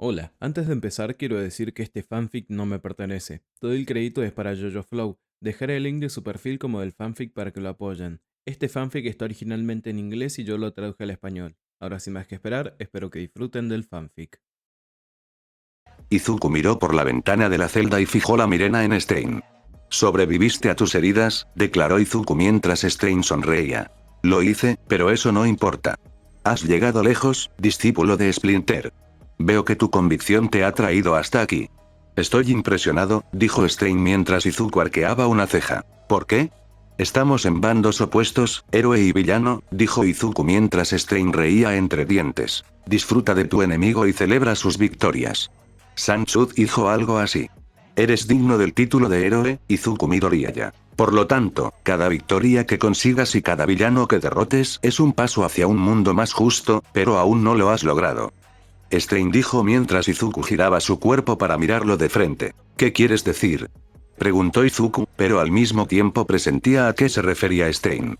Hola, antes de empezar quiero decir que este fanfic no me pertenece. Todo el crédito es para Jojo Flow. Dejaré el link de su perfil como del fanfic para que lo apoyen. Este fanfic está originalmente en inglés y yo lo traduje al español. Ahora sin más que esperar, espero que disfruten del fanfic. Izuku miró por la ventana de la celda y fijó la mirena en Stein. Sobreviviste a tus heridas, declaró Izuku mientras Stein sonreía. Lo hice, pero eso no importa. Has llegado lejos, discípulo de Splinter. Veo que tu convicción te ha traído hasta aquí. Estoy impresionado, dijo Stein mientras Izuku arqueaba una ceja. ¿Por qué? Estamos en bandos opuestos, héroe y villano, dijo Izuku mientras Stein reía entre dientes. Disfruta de tu enemigo y celebra sus victorias. Sansud dijo algo así. Eres digno del título de héroe, Izuku Midoriya. Por lo tanto, cada victoria que consigas y cada villano que derrotes es un paso hacia un mundo más justo, pero aún no lo has logrado. Stein dijo mientras Izuku giraba su cuerpo para mirarlo de frente. ¿Qué quieres decir? Preguntó Izuku, pero al mismo tiempo presentía a qué se refería Stein.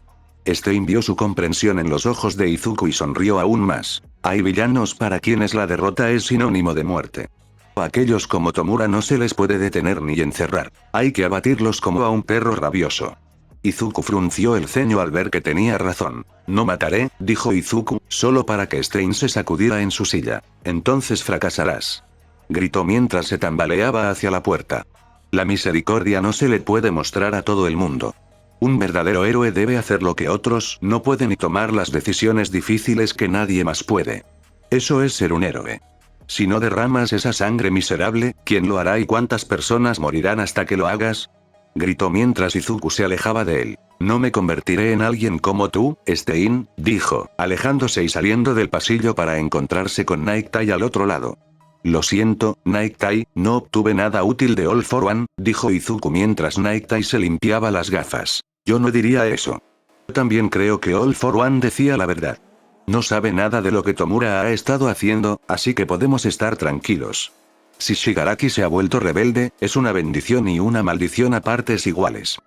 Stein vio su comprensión en los ojos de Izuku y sonrió aún más. Hay villanos para quienes la derrota es sinónimo de muerte. A aquellos como Tomura no se les puede detener ni encerrar. Hay que abatirlos como a un perro rabioso. Izuku frunció el ceño al ver que tenía razón. No mataré, dijo Izuku, solo para que Stein se sacudiera en su silla. Entonces fracasarás. Gritó mientras se tambaleaba hacia la puerta. La misericordia no se le puede mostrar a todo el mundo. Un verdadero héroe debe hacer lo que otros no pueden y tomar las decisiones difíciles que nadie más puede. Eso es ser un héroe. Si no derramas esa sangre miserable, ¿quién lo hará y cuántas personas morirán hasta que lo hagas? Gritó mientras Izuku se alejaba de él. No me convertiré en alguien como tú, Stein, dijo, alejándose y saliendo del pasillo para encontrarse con Night Tai al otro lado. Lo siento, Night Tai, no obtuve nada útil de All for One, dijo Izuku mientras Night Tai se limpiaba las gafas. Yo no diría eso. Yo también creo que All for One decía la verdad. No sabe nada de lo que Tomura ha estado haciendo, así que podemos estar tranquilos. Si Shigaraki se ha vuelto rebelde, es una bendición y una maldición a partes iguales.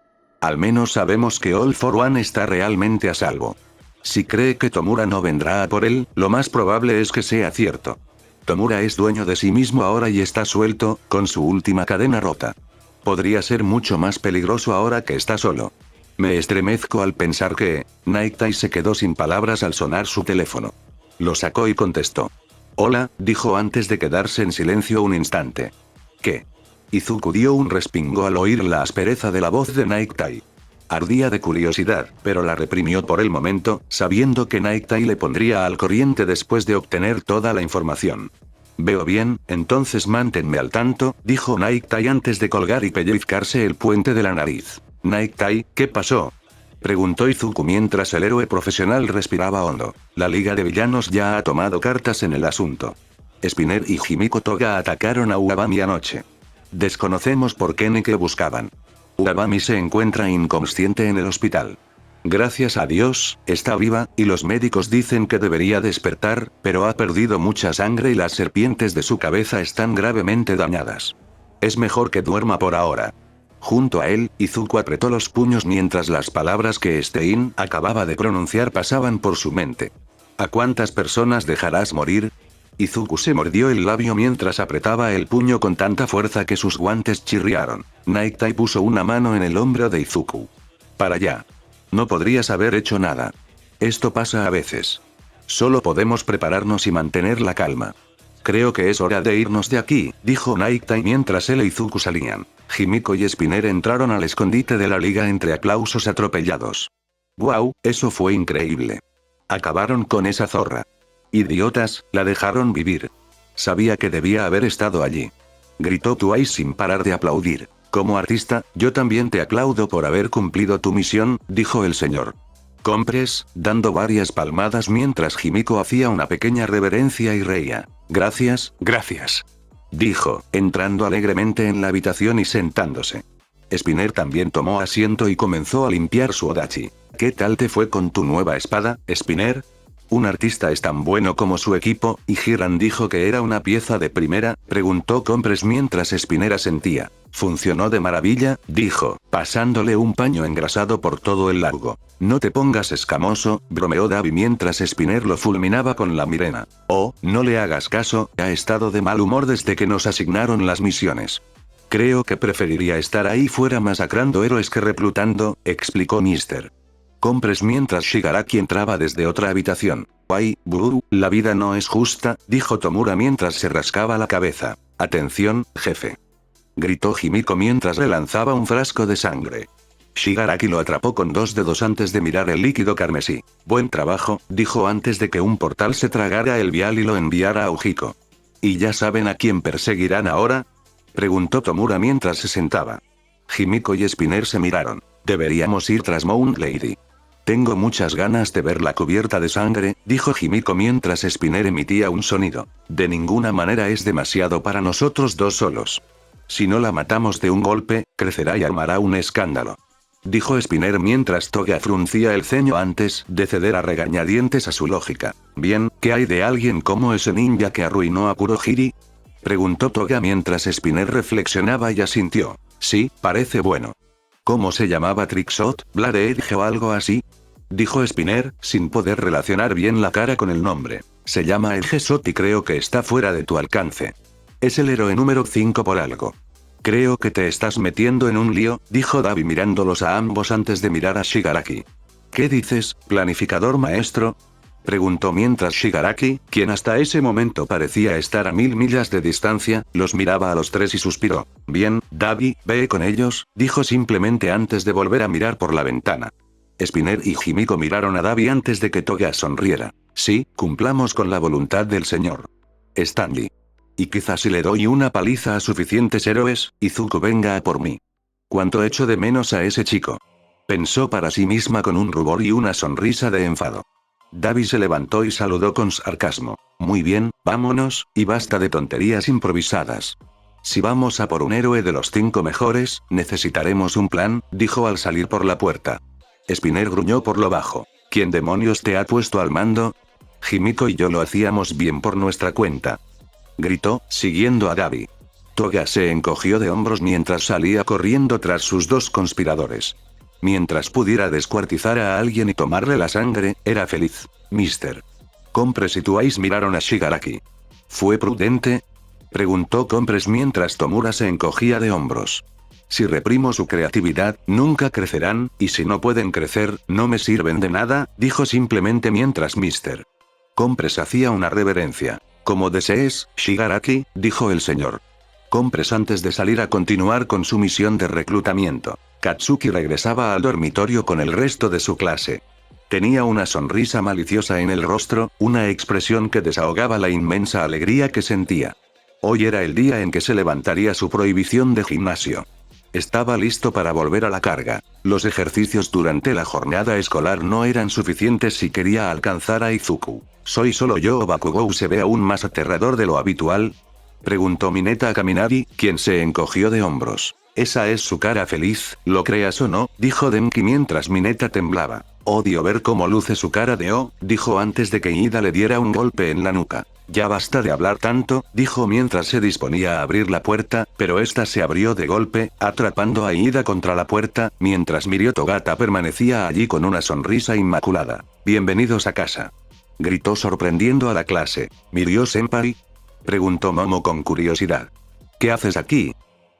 Al menos sabemos que All for One está realmente a salvo. Si cree que Tomura no vendrá a por él, lo más probable es que sea cierto. Tomura es dueño de sí mismo ahora y está suelto, con su última cadena rota. Podría ser mucho más peligroso ahora que está solo. Me estremezco al pensar que... Night Tai se quedó sin palabras al sonar su teléfono. Lo sacó y contestó. Hola, dijo antes de quedarse en silencio un instante. ¿Qué? Izuku dio un respingo al oír la aspereza de la voz de Night Tai. Ardía de curiosidad, pero la reprimió por el momento, sabiendo que Night Tai le pondría al corriente después de obtener toda la información. Veo bien, entonces manténme al tanto, dijo Night Tai antes de colgar y pellizcarse el puente de la nariz. Night Tai, ¿qué pasó? Preguntó Izuku mientras el héroe profesional respiraba hondo. La Liga de Villanos ya ha tomado cartas en el asunto. Spinner y Himiko Toga atacaron a Uabami anoche. Desconocemos por qué ni qué buscaban. Uabami se encuentra inconsciente en el hospital. Gracias a Dios, está viva, y los médicos dicen que debería despertar, pero ha perdido mucha sangre y las serpientes de su cabeza están gravemente dañadas. Es mejor que duerma por ahora. Junto a él, Izuku apretó los puños mientras las palabras que Stein acababa de pronunciar pasaban por su mente. ¿A cuántas personas dejarás morir? Izuku se mordió el labio mientras apretaba el puño con tanta fuerza que sus guantes chirriaron. Night Tai puso una mano en el hombro de Izuku. Para allá. No podrías haber hecho nada. Esto pasa a veces. Solo podemos prepararnos y mantener la calma. Creo que es hora de irnos de aquí, dijo Night Tai mientras él e Izuku salían. Himiko y Spinner entraron al escondite de la liga entre aplausos atropellados. ¡Guau! Eso fue increíble. Acabaron con esa zorra. Idiotas, la dejaron vivir. Sabía que debía haber estado allí. Gritó Twice sin parar de aplaudir. Como artista, yo también te aplaudo por haber cumplido tu misión, dijo el señor Compres, dando varias palmadas mientras Himiko hacía una pequeña reverencia y reía. Gracias, gracias. Dijo, entrando alegremente en la habitación y sentándose. Spinner también tomó asiento y comenzó a limpiar su odachi. ¿Qué tal te fue con tu nueva espada, Spinner? ¿Un artista es tan bueno como su equipo, y Hiram dijo que era una pieza de primera?, preguntó Compress mientras Spinner asentía. Funcionó de maravilla, dijo, pasándole un paño engrasado por todo el largo. No te pongas escamoso, bromeó Davy mientras Spinner lo fulminaba con la mirena. Oh, no le hagas caso, ha estado de mal humor desde que nos asignaron las misiones. Creo que preferiría estar ahí fuera masacrando héroes que reclutando, explicó Mr. Compress mientras Shigaraki entraba desde otra habitación. Ay, Buru, la vida no es justa, dijo Tomura mientras se rascaba la cabeza. Atención, jefe. Gritó Himiko mientras le lanzaba un frasco de sangre. Shigaraki lo atrapó con 2 dedos antes de mirar el líquido carmesí. Buen trabajo, dijo antes de que un portal se tragara el vial y lo enviara a Ujiko. ¿Y ya saben a quién perseguirán ahora?, preguntó Tomura mientras se sentaba. Himiko y Spinner se miraron. Deberíamos ir tras Mount Lady. Tengo muchas ganas de verla cubierta de sangre, dijo Himiko mientras Spinner emitía un sonido. De ninguna manera es demasiado para nosotros dos solos. Si no la matamos de un golpe, crecerá y armará un escándalo. Dijo Spinner mientras Toga fruncía el ceño antes de ceder a regañadientes a su lógica. Bien, ¿qué hay de alguien como ese ninja que arruinó a Kurohiri?, preguntó Toga mientras Spinner reflexionaba y asintió. Sí, parece bueno. ¿Cómo se llamaba? Trixot, Blade Edge o algo así? Dijo Spinner, sin poder relacionar bien la cara con el nombre. Se llama Edgesot y creo que está fuera de tu alcance. Es el héroe número 5 por algo. Creo que te estás metiendo en un lío, dijo Davy mirándolos a ambos antes de mirar a Shigaraki. ¿Qué dices, planificador maestro?, preguntó mientras Shigaraki, quien hasta ese momento parecía estar a 1000 millas de distancia, los miraba a los tres y suspiró. Bien, Davy, ve con ellos, dijo simplemente antes de volver a mirar por la ventana. Spinner y Himiko miraron a Davy antes de que Toga sonriera. Sí, cumplamos con la voluntad del señor Stanley. Y quizás si le doy una paliza a suficientes héroes, Izuku venga a por mí. Cuánto echo de menos a ese chico. Pensó para sí misma con un rubor y una sonrisa de enfado. Davy se levantó y saludó con sarcasmo. Muy bien, vámonos, y basta de tonterías improvisadas. Si vamos a por un héroe de los 5 mejores, necesitaremos un plan, dijo al salir por la puerta. Spinner gruñó por lo bajo. ¿Quién demonios te ha puesto al mando? Himiko y yo lo hacíamos bien por nuestra cuenta. Gritó, siguiendo a Davy. Toga se encogió de hombros mientras salía corriendo tras sus 2 conspiradores. Mientras pudiera descuartizar a alguien y tomarle la sangre, era feliz. Mr. Compress y Twice miraron a Shigaraki. ¿Fue prudente?, preguntó Compress mientras Tomura se encogía de hombros. Si reprimo su creatividad, nunca crecerán, y si no pueden crecer, no me sirven de nada, dijo simplemente mientras Mr. Compress hacía una reverencia. Como desees, Shigaraki, dijo el señor Compress antes de salir a continuar con su misión de reclutamiento. Katsuki regresaba al dormitorio con el resto de su clase. Tenía una sonrisa maliciosa en el rostro, una expresión que desahogaba la inmensa alegría que sentía. Hoy era el día en que se levantaría su prohibición de gimnasio. Estaba listo para volver a la carga. Los ejercicios durante la jornada escolar no eran suficientes si quería alcanzar a Izuku. ¿Soy solo yo o Bakugou se ve aún más aterrador de lo habitual?, preguntó Mineta a Kaminari, quien se encogió de hombros. Esa es su cara feliz, lo creas o no, dijo Denki mientras Mineta temblaba. Odio ver cómo luce su cara de dijo antes de que Ida le diera un golpe en la nuca. Ya basta de hablar tanto, dijo mientras se disponía a abrir la puerta, pero esta se abrió de golpe, atrapando a Ida contra la puerta, mientras Mirio Togata permanecía allí con una sonrisa inmaculada. Bienvenidos a casa, gritó sorprendiendo a la clase. ¿Mirio-senpai?, preguntó Momo con curiosidad. ¿Qué haces aquí?,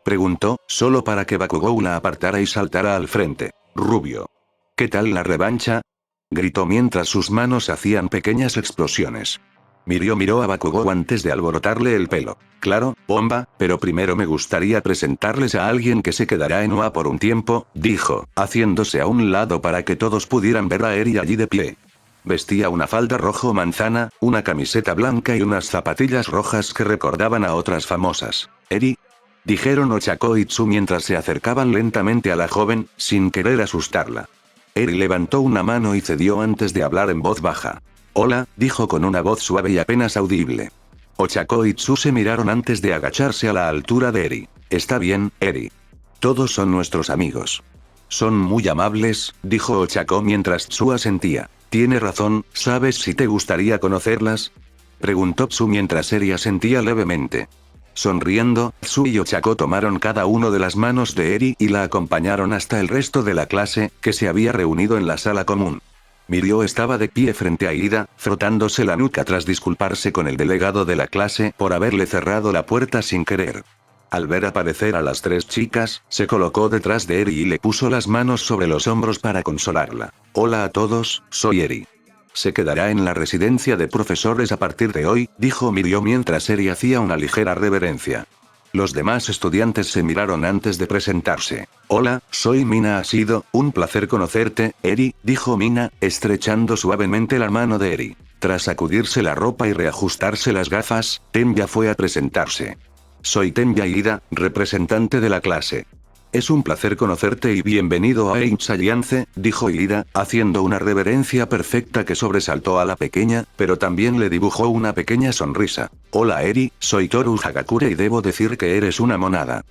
preguntó, solo para que Bakugou la apartara y saltara al frente. Rubio. ¿Qué tal la revancha?, gritó mientras sus manos hacían pequeñas explosiones. Mirio miró a Bakugou antes de alborotarle el pelo. Claro, bomba, pero primero me gustaría presentarles a alguien que se quedará en OA por un tiempo, dijo, haciéndose a un lado para que todos pudieran ver a Eri allí de pie. Vestía una falda rojo manzana, una camiseta blanca y unas zapatillas rojas que recordaban a otras famosas. Eri, dijeron Ochako y Tsu mientras se acercaban lentamente a la joven, sin querer asustarla. Eri levantó una mano y cedió antes de hablar en voz baja. Hola, dijo con una voz suave y apenas audible. Ochako y Tsu se miraron antes de agacharse a la altura de Eri. Está bien, Eri. Todos son nuestros amigos. Son muy amables, dijo Ochako mientras Tsu asentía. Tiene razón, ¿sabes si te gustaría conocerlas? Preguntó Tsu mientras Eri asentía levemente. Sonriendo, Tsu y Ochako tomaron cada uno de las manos de Eri y la acompañaron hasta el resto de la clase, que se había reunido en la sala común. Mirio estaba de pie frente a Ida, frotándose la nuca tras disculparse con el delegado de la clase por haberle cerrado la puerta sin querer. Al ver aparecer a las tres chicas, se colocó detrás de Eri y le puso las manos sobre los hombros para consolarla. Hola a todos, soy Eri. Se quedará en la residencia de profesores a partir de hoy, dijo Mirio mientras Eri hacía una ligera reverencia. Los demás estudiantes se miraron antes de presentarse. Hola, soy Mina. Ha sido un placer conocerte, Eri, dijo Mina, estrechando suavemente la mano de Eri. Tras sacudirse la ropa y reajustarse las gafas, Temya fue a presentarse. Soy Temya Ida, representante de la clase. Es un placer conocerte y bienvenido a Ainz Alliance, dijo Ida, haciendo una reverencia perfecta que sobresaltó a la pequeña, pero también le dibujó una pequeña sonrisa. Hola Eri, soy Toru Hagakure y debo decir que eres una monada.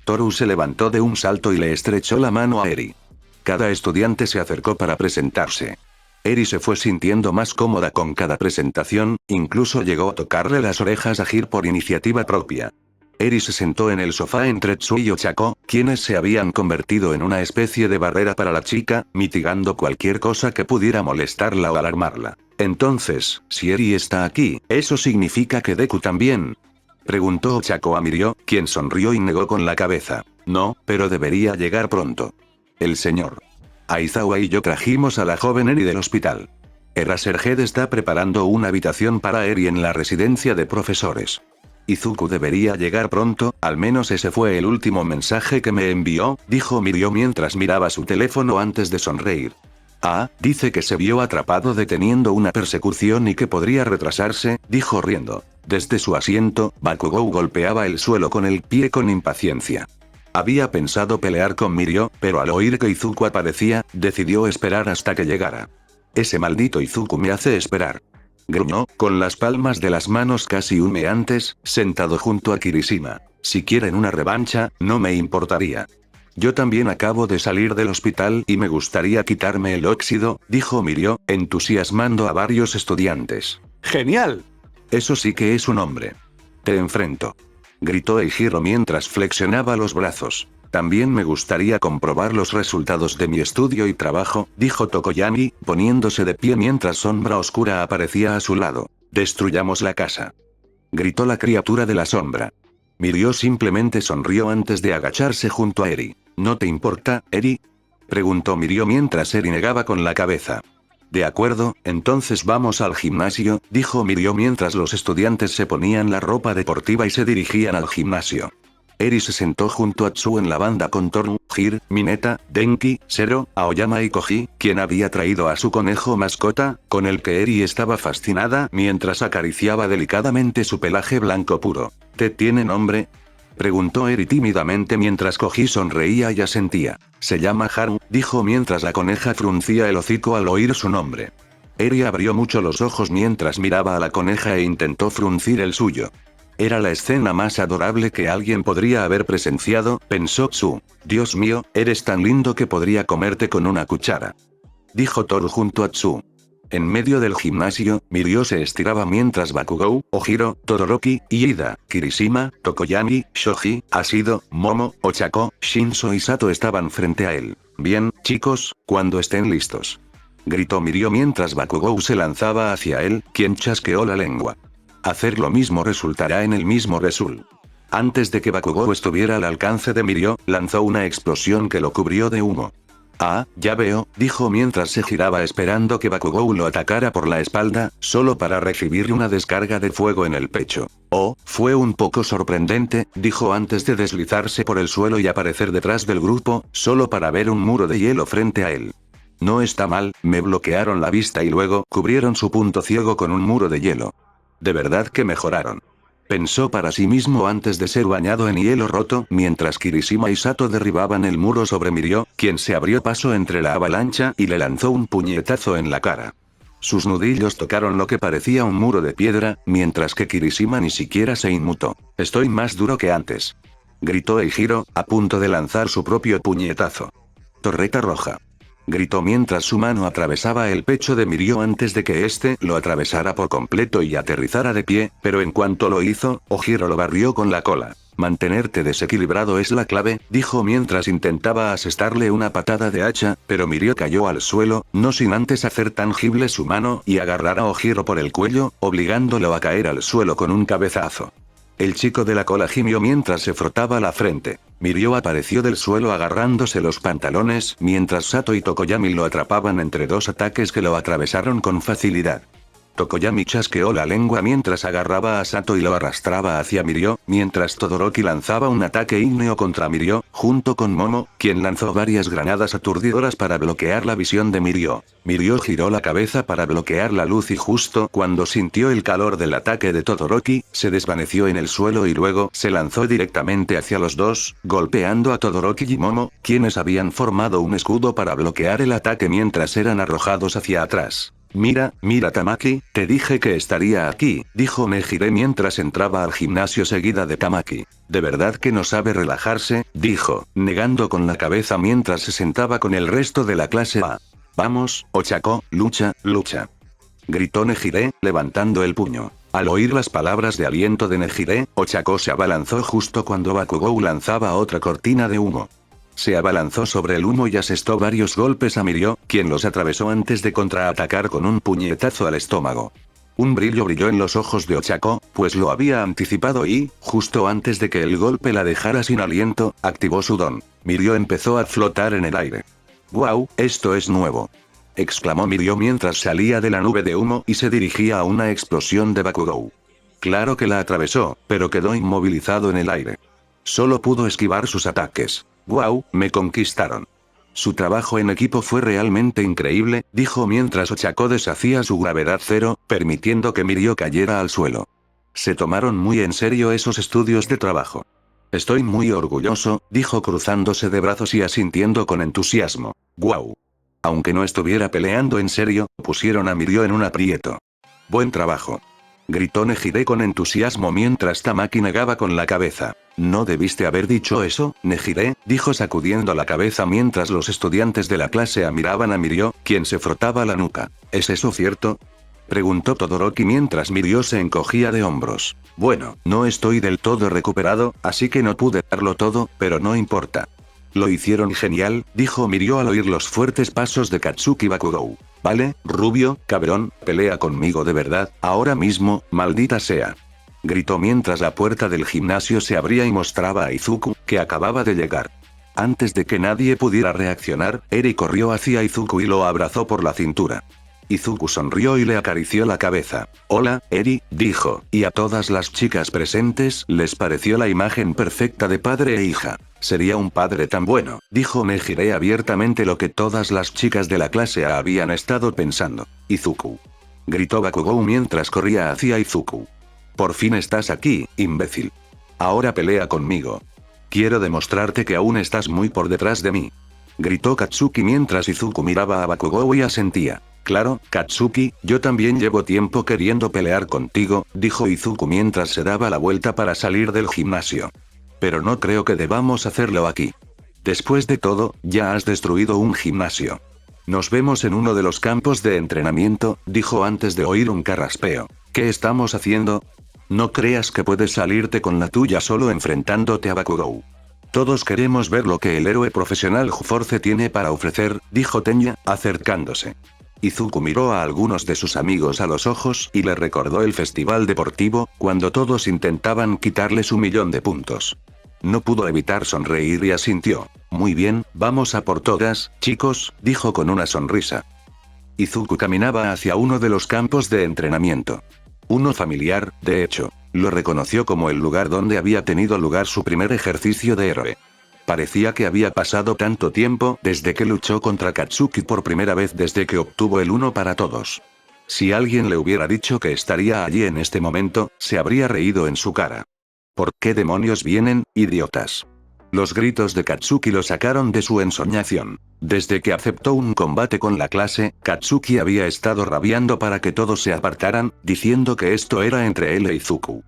Toru se levantó de un salto y le estrechó la mano a Eri. Cada estudiante se acercó para presentarse. Eri se fue sintiendo más cómoda con cada presentación, incluso llegó a tocarle las orejas a Hir por iniciativa propia. Eri se sentó en el sofá entre Tsu y Ochako, quienes se habían convertido en una especie de barrera para la chica, mitigando cualquier cosa que pudiera molestarla o alarmarla. Entonces, si Eri está aquí, ¿eso significa que Deku también? Preguntó Ochako a Mirio, quien sonrió y negó con la cabeza. No, pero debería llegar pronto. El señor Aizawa y yo trajimos a la joven Eri del hospital. Eraserhead está preparando una habitación para Eri en la residencia de profesores. Izuku debería llegar pronto, al menos ese fue el último mensaje que me envió, dijo Mirio mientras miraba su teléfono antes de sonreír. Ah, dice que se vio atrapado deteniendo una persecución y que podría retrasarse, dijo riendo. Desde su asiento, Bakugou golpeaba el suelo con el pie con impaciencia. Había pensado pelear con Mirio, pero al oír que Izuku aparecía, decidió esperar hasta que llegara. Ese maldito Izuku me hace esperar. Gruñó, con las palmas de las manos casi humeantes, sentado junto a Kirishima. Si quieren una revancha, no me importaría. Yo también acabo de salir del hospital y me gustaría quitarme el óxido, dijo Mirio, entusiasmando a varios estudiantes. ¡Genial! Eso sí que es un hombre. Te enfrento. Gritó Eijiro mientras flexionaba los brazos. También me gustaría comprobar los resultados de mi estudio y trabajo, dijo Tokoyami, poniéndose de pie mientras Sombra Oscura aparecía a su lado. Destruyamos la casa. Gritó la criatura de la sombra. Mirio simplemente sonrió antes de agacharse junto a Eri. ¿No te importa, Eri? Preguntó Mirio mientras Eri negaba con la cabeza. De acuerdo, entonces vamos al gimnasio, dijo Mirio mientras los estudiantes se ponían la ropa deportiva y se dirigían al gimnasio. Eri se sentó junto a Tsu en la banda con Toru, Hir, Mineta, Denki, Sero, Aoyama y Koji, quien había traído a su conejo mascota, con el que Eri estaba fascinada mientras acariciaba delicadamente su pelaje blanco puro. ¿Te tiene nombre? Preguntó Eri tímidamente mientras Koji sonreía y asentía. Se llama Haru, dijo mientras la coneja fruncía el hocico al oír su nombre. Eri abrió mucho los ojos mientras miraba a la coneja e intentó fruncir el suyo. Era la escena más adorable que alguien podría haber presenciado, pensó Tsu. Dios mío, eres tan lindo que podría comerte con una cuchara. Dijo Toru junto a Tsu. En medio del gimnasio, Mirio se estiraba mientras Bakugou, Ojiro, Todoroki, Ida, Kirishima, Tokoyami, Shoji, Asido, Momo, Ochako, Shinso y Sato estaban frente a él. Bien, chicos, cuando estén listos. Gritó Mirio mientras Bakugou se lanzaba hacia él, quien chasqueó la lengua. Hacer lo mismo resultará en el mismo resultado. Antes de que Bakugou estuviera al alcance de Mirio, lanzó una explosión que lo cubrió de humo. Ah, ya veo, dijo mientras se giraba esperando que Bakugou lo atacara por la espalda, solo para recibir una descarga de fuego en el pecho. Oh, fue un poco sorprendente, dijo antes de deslizarse por el suelo y aparecer detrás del grupo, solo para ver un muro de hielo frente a él. No está mal, me bloquearon la vista y luego cubrieron su punto ciego con un muro de hielo. De verdad que mejoraron. Pensó para sí mismo antes de ser bañado en hielo roto, mientras Kirishima y Sato derribaban el muro sobre Mirio, quien se abrió paso entre la avalancha y le lanzó un puñetazo en la cara. Sus nudillos tocaron lo que parecía un muro de piedra, mientras que Kirishima ni siquiera se inmutó. Estoy más duro que antes. Gritó Eijiro, a punto de lanzar su propio puñetazo. Torreta roja. Gritó mientras su mano atravesaba el pecho de Mirio antes de que éste lo atravesara por completo y aterrizara de pie, pero en cuanto lo hizo, Ojiro lo barrió con la cola. Mantenerte desequilibrado es la clave, dijo mientras intentaba asestarle una patada de hacha, pero Mirio cayó al suelo, no sin antes hacer tangible su mano y agarrar a Ojiro por el cuello, obligándolo a caer al suelo con un cabezazo. El chico de la cola gimió mientras se frotaba la frente. Mirio apareció del suelo agarrándose los pantalones, mientras Sato y Tokoyami lo atrapaban entre dos ataques que lo atravesaron con facilidad. Tokoyami chasqueó la lengua mientras agarraba a Sato y lo arrastraba hacia Mirio, mientras Todoroki lanzaba un ataque ígneo contra Mirio, junto con Momo, quien lanzó varias granadas aturdidoras para bloquear la visión de Mirio. Mirio giró la cabeza para bloquear la luz y justo cuando sintió el calor del ataque de Todoroki, se desvaneció en el suelo y luego se lanzó directamente hacia los dos, golpeando a Todoroki y Momo, quienes habían formado un escudo para bloquear el ataque mientras eran arrojados hacia atrás. Mira, Tamaki, te dije que estaría aquí, dijo Nejire mientras entraba al gimnasio seguida de Tamaki. ¿De verdad que no sabe relajarse?, dijo, negando con la cabeza mientras se sentaba con el resto de la clase A. Vamos, Ochako, lucha, lucha. Gritó Nejire, levantando el puño. Al oír las palabras de aliento de Nejire, Ochako se abalanzó justo cuando Bakugou lanzaba otra cortina de humo. Se abalanzó sobre el humo y asestó varios golpes a Mirio, quien los atravesó antes de contraatacar con un puñetazo al estómago. Un brillo brilló en los ojos de Ochako, pues lo había anticipado y, justo antes de que el golpe la dejara sin aliento, activó su don. Mirio empezó a flotar en el aire. ¡Guau, esto es nuevo!, exclamó Mirio mientras salía de la nube de humo y se dirigía a una explosión de Bakugou. Claro que la atravesó, pero quedó inmovilizado en el aire. Solo pudo esquivar sus ataques. ¡Guau, me conquistaron! Su trabajo en equipo fue realmente increíble, dijo mientras Ochako deshacía su gravedad cero, permitiendo que Mirio cayera al suelo. Se tomaron muy en serio esos estudios de trabajo. Estoy muy orgulloso, dijo cruzándose de brazos y asintiendo con entusiasmo. ¡Guau! Aunque no estuviera peleando en serio, pusieron a Mirio en un aprieto. ¡Buen trabajo!, gritó Nejire con entusiasmo mientras Tamaki negaba con la cabeza. No debiste haber dicho eso, Nejire, dijo sacudiendo la cabeza mientras los estudiantes de la clase A miraban a Mirio, quien se frotaba la nuca. ¿Es eso cierto?, preguntó Todoroki mientras Mirio se encogía de hombros. Bueno, no estoy del todo recuperado, así que no pude darlo todo, pero no importa. Lo hicieron genial, dijo Mirio al oír los fuertes pasos de Katsuki Bakugou. Vale, rubio, cabrón, pelea conmigo de verdad, ahora mismo, maldita sea. Gritó mientras la puerta del gimnasio se abría y mostraba a Izuku, que acababa de llegar. Antes de que nadie pudiera reaccionar, Eri corrió hacia Izuku y lo abrazó por la cintura. Izuku sonrió y le acarició la cabeza. Hola, Eri, dijo, y a todas las chicas presentes les pareció la imagen perfecta de padre e hija. Sería un padre tan bueno, dijo Nejire abiertamente lo que todas las chicas de la clase A habían estado pensando. Izuku, gritó Bakugou mientras corría hacia Izuku. Por fin estás aquí, imbécil. Ahora pelea conmigo. Quiero demostrarte que aún estás muy por detrás de mí. Gritó Katsuki mientras Izuku miraba a Bakugou y asentía. Claro, Katsuki, yo también llevo tiempo queriendo pelear contigo, dijo Izuku mientras se daba la vuelta para salir del gimnasio. Pero no creo que debamos hacerlo aquí. Después de todo, ya has destruido un gimnasio. Nos vemos en uno de los campos de entrenamiento, dijo antes de oír un carraspeo. ¿Qué estamos haciendo? No creas que puedes salirte con la tuya solo enfrentándote a Bakugou. Todos queremos ver lo que el héroe profesional Juforce tiene para ofrecer, dijo Tenya, acercándose. Izuku miró a algunos de sus amigos a los ojos y le recordó el festival deportivo, cuando todos intentaban quitarle su 1.000.000 de puntos. No pudo evitar sonreír y asintió. Muy bien, vamos a por todas, chicos, dijo con una sonrisa. Izuku caminaba hacia uno de los campos de entrenamiento. Uno familiar, de hecho. Lo reconoció como el lugar donde había tenido lugar su primer ejercicio de héroe. Parecía que había pasado tanto tiempo desde que luchó contra Katsuki por primera vez desde que obtuvo el uno para todos. Si alguien le hubiera dicho que estaría allí en este momento, se habría reído en su cara. ¿Por qué demonios vienen, idiotas? Los gritos de Katsuki lo sacaron de su ensoñación. Desde que aceptó un combate con la clase, Katsuki había estado rabiando para que todos se apartaran, diciendo que esto era entre él e Izuku.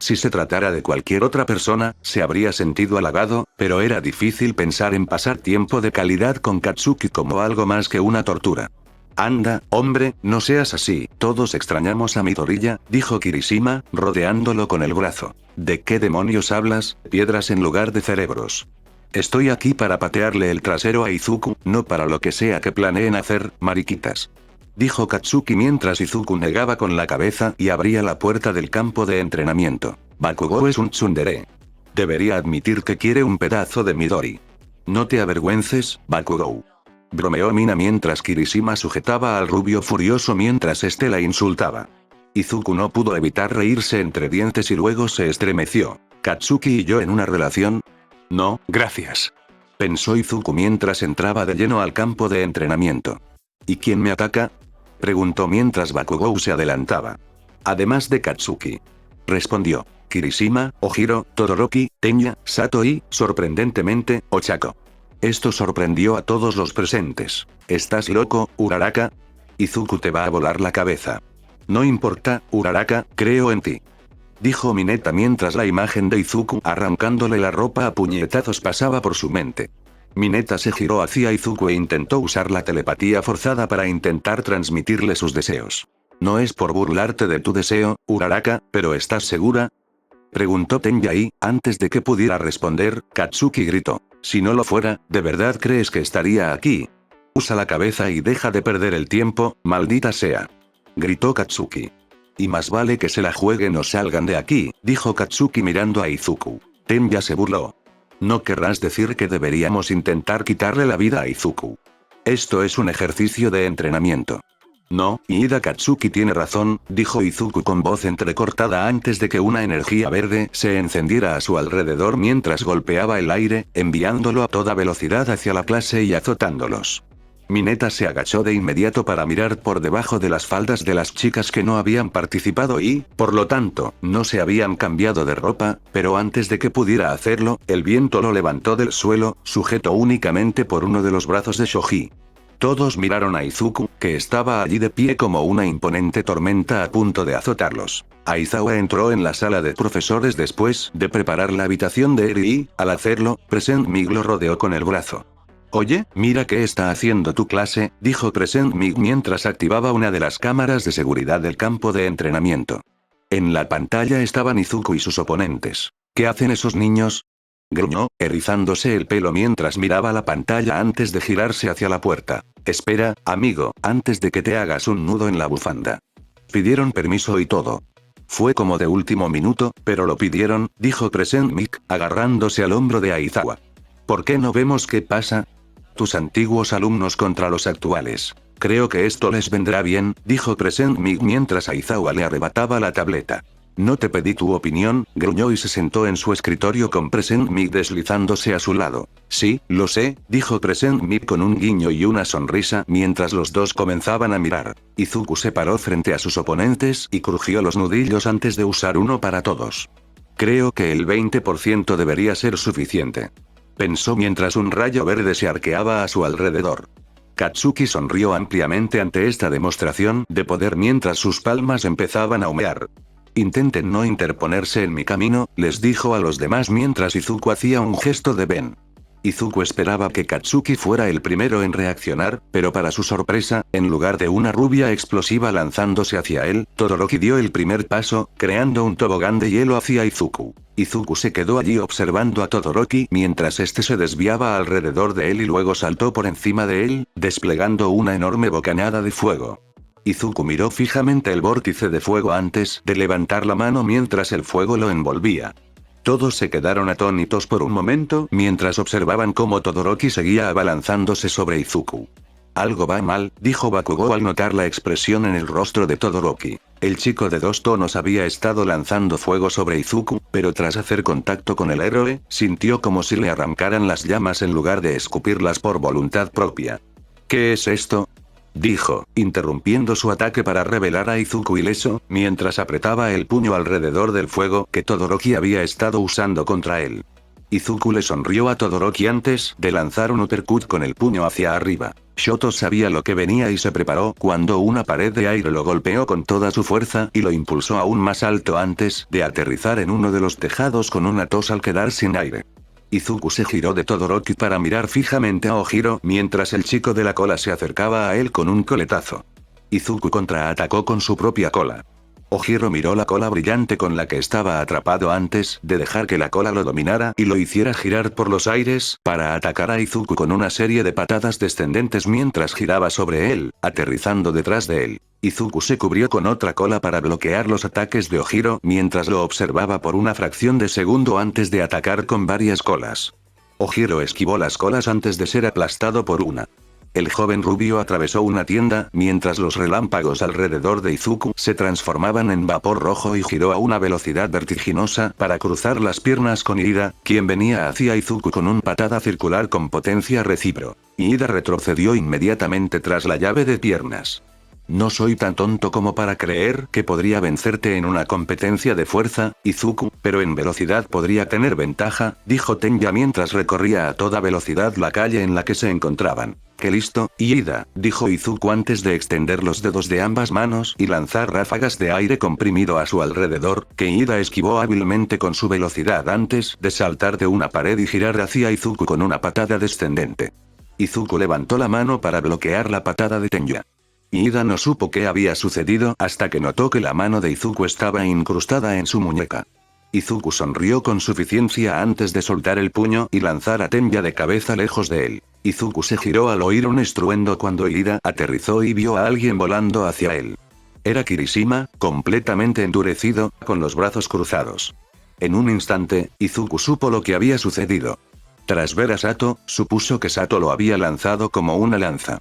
Si se tratara de cualquier otra persona, se habría sentido halagado, pero era difícil pensar en pasar tiempo de calidad con Katsuki como algo más que una tortura. Anda, hombre, no seas así, todos extrañamos a Midoriya, dijo Kirishima, rodeándolo con el brazo. ¿De qué demonios hablas? Piedras en lugar de cerebros. Estoy aquí para patearle el trasero a Izuku, no para lo que sea que planeen hacer, mariquitas. Dijo Katsuki mientras Izuku negaba con la cabeza y abría la puerta del campo de entrenamiento. Bakugou es un tsundere. Debería admitir que quiere un pedazo de Midori. No te avergüences, Bakugou. Bromeó Mina mientras Kirishima sujetaba al rubio furioso mientras este la insultaba. Izuku no pudo evitar reírse entre dientes y luego se estremeció. ¿Katsuki y yo en una relación? No, gracias. Pensó Izuku mientras entraba de lleno al campo de entrenamiento. ¿Y quién me ataca? Preguntó mientras Bakugou se adelantaba. Además de Katsuki. Respondió. Kirishima, Ojiro, Todoroki, Tenya, Sato y, sorprendentemente, Ochako. Esto sorprendió a todos los presentes. ¿Estás loco, Uraraka? Izuku te va a volar la cabeza. No importa, Uraraka, creo en ti. Dijo Mineta mientras la imagen de Izuku arrancándole la ropa a puñetazos pasaba por su mente. Mineta se giró hacia Izuku e intentó usar la telepatía forzada para intentar transmitirle sus deseos. No es por burlarte de tu deseo, Uraraka, pero ¿estás segura? Preguntó Tenya y, antes de que pudiera responder, Katsuki gritó. Si no lo fuera, ¿de verdad crees que estaría aquí? Usa la cabeza y deja de perder el tiempo, maldita sea. Gritó Katsuki. Y más vale que se la jueguen o salgan de aquí, dijo Katsuki mirando a Izuku. Tenya se burló. ¿No querrás decir que deberíamos intentar quitarle la vida a Izuku? Esto es un ejercicio de entrenamiento. No, Ida Katsuki tiene razón, dijo Izuku con voz entrecortada antes de que una energía verde se encendiera a su alrededor mientras golpeaba el aire, enviándolo a toda velocidad hacia la clase y azotándolos. Mineta se agachó de inmediato para mirar por debajo de las faldas de las chicas que no habían participado y, por lo tanto, no se habían cambiado de ropa, pero antes de que pudiera hacerlo, el viento lo levantó del suelo, sujeto únicamente por uno de los brazos de Shoji. Todos miraron a Izuku, que estaba allí de pie como una imponente tormenta a punto de azotarlos. Aizawa entró en la sala de profesores después de preparar la habitación de Eri y, al hacerlo, Present Mig lo rodeó con el brazo. Oye, mira qué está haciendo tu clase, dijo Present Mig mientras activaba una de las cámaras de seguridad del campo de entrenamiento. En la pantalla estaban Izuku y sus oponentes. ¿Qué hacen esos niños? Gruñó, erizándose el pelo mientras miraba la pantalla antes de girarse hacia la puerta. Espera, amigo, antes de que te hagas un nudo en la bufanda. Pidieron permiso y todo. Fue como de último minuto, pero lo pidieron, dijo Present Mig, agarrándose al hombro de Aizawa. ¿Por qué no vemos qué pasa? Tus antiguos alumnos contra los actuales. Creo que esto les vendrá bien, dijo Present Mig mientras Aizawa le arrebataba la tableta. No te pedí tu opinión, gruñó y se sentó en su escritorio con Present Mig deslizándose a su lado. Sí, lo sé, dijo Present Mig con un guiño y una sonrisa mientras los dos comenzaban a mirar. Izuku se paró frente a sus oponentes y crujió los nudillos antes de usar uno para todos. Creo que el 20% debería ser suficiente. Pensó mientras un rayo verde se arqueaba a su alrededor. Katsuki sonrió ampliamente ante esta demostración de poder mientras sus palmas empezaban a humear. Intenten no interponerse en mi camino, les dijo a los demás mientras Izuku hacía un gesto de ven. Izuku esperaba que Katsuki fuera el primero en reaccionar, pero para su sorpresa, en lugar de una rubia explosiva lanzándose hacia él, Todoroki dio el primer paso, creando un tobogán de hielo hacia Izuku. Izuku se quedó allí observando a Todoroki mientras este se desviaba alrededor de él y luego saltó por encima de él, desplegando una enorme bocanada de fuego. Izuku miró fijamente el vórtice de fuego antes de levantar la mano mientras el fuego lo envolvía. Todos se quedaron atónitos por un momento mientras observaban cómo Todoroki seguía abalanzándose sobre Izuku. Algo va mal, dijo Bakugou al notar la expresión en el rostro de Todoroki. El chico de 2 tonos había estado lanzando fuego sobre Izuku, pero tras hacer contacto con el héroe, sintió como si le arrancaran las llamas en lugar de escupirlas por voluntad propia. ¿Qué es esto?, dijo, interrumpiendo su ataque para revelar a Izuku ileso, mientras apretaba el puño alrededor del fuego que Todoroki había estado usando contra él. Izuku le sonrió a Todoroki antes de lanzar un uppercut con el puño hacia arriba. Shoto sabía lo que venía y se preparó cuando una pared de aire lo golpeó con toda su fuerza y lo impulsó aún más alto antes de aterrizar en uno de los tejados con una tos al quedar sin aire. Izuku se giró de Todoroki para mirar fijamente a Ojiro mientras el chico de la cola se acercaba a él con un coletazo. Izuku contraatacó con su propia cola. Ojiro miró la cola brillante con la que estaba atrapado antes de dejar que la cola lo dominara y lo hiciera girar por los aires para atacar a Izuku con una serie de patadas descendentes mientras giraba sobre él, aterrizando detrás de él. Izuku se cubrió con otra cola para bloquear los ataques de Ojiro mientras lo observaba por una fracción de segundo antes de atacar con varias colas. Ojiro esquivó las colas antes de ser aplastado por una. El joven rubio atravesó una tienda mientras los relámpagos alrededor de Izuku se transformaban en vapor rojo y giró a una velocidad vertiginosa para cruzar las piernas con Ida, quien venía hacia Izuku con una patada circular con potencia recíproca. Ida retrocedió inmediatamente tras la llave de piernas. No soy tan tonto como para creer que podría vencerte en una competencia de fuerza, Izuku, pero en velocidad podría tener ventaja, dijo Tenya mientras recorría a toda velocidad la calle en la que se encontraban. ¡Qué listo, Ida!, dijo Izuku antes de extender los dedos de ambas manos y lanzar ráfagas de aire comprimido a su alrededor, que Ida esquivó hábilmente con su velocidad antes de saltar de una pared y girar hacia Izuku con una patada descendente. Izuku levantó la mano para bloquear la patada de Tenya. Ida no supo qué había sucedido hasta que notó que la mano de Izuku estaba incrustada en su muñeca. Izuku sonrió con suficiencia antes de soltar el puño y lanzar a Tenya de cabeza lejos de él. Izuku se giró al oír un estruendo cuando Ida aterrizó y vio a alguien volando hacia él. Era Kirishima, completamente endurecido, con los brazos cruzados. En un instante, Izuku supo lo que había sucedido. Tras ver a Sato, supuso que Sato lo había lanzado como una lanza.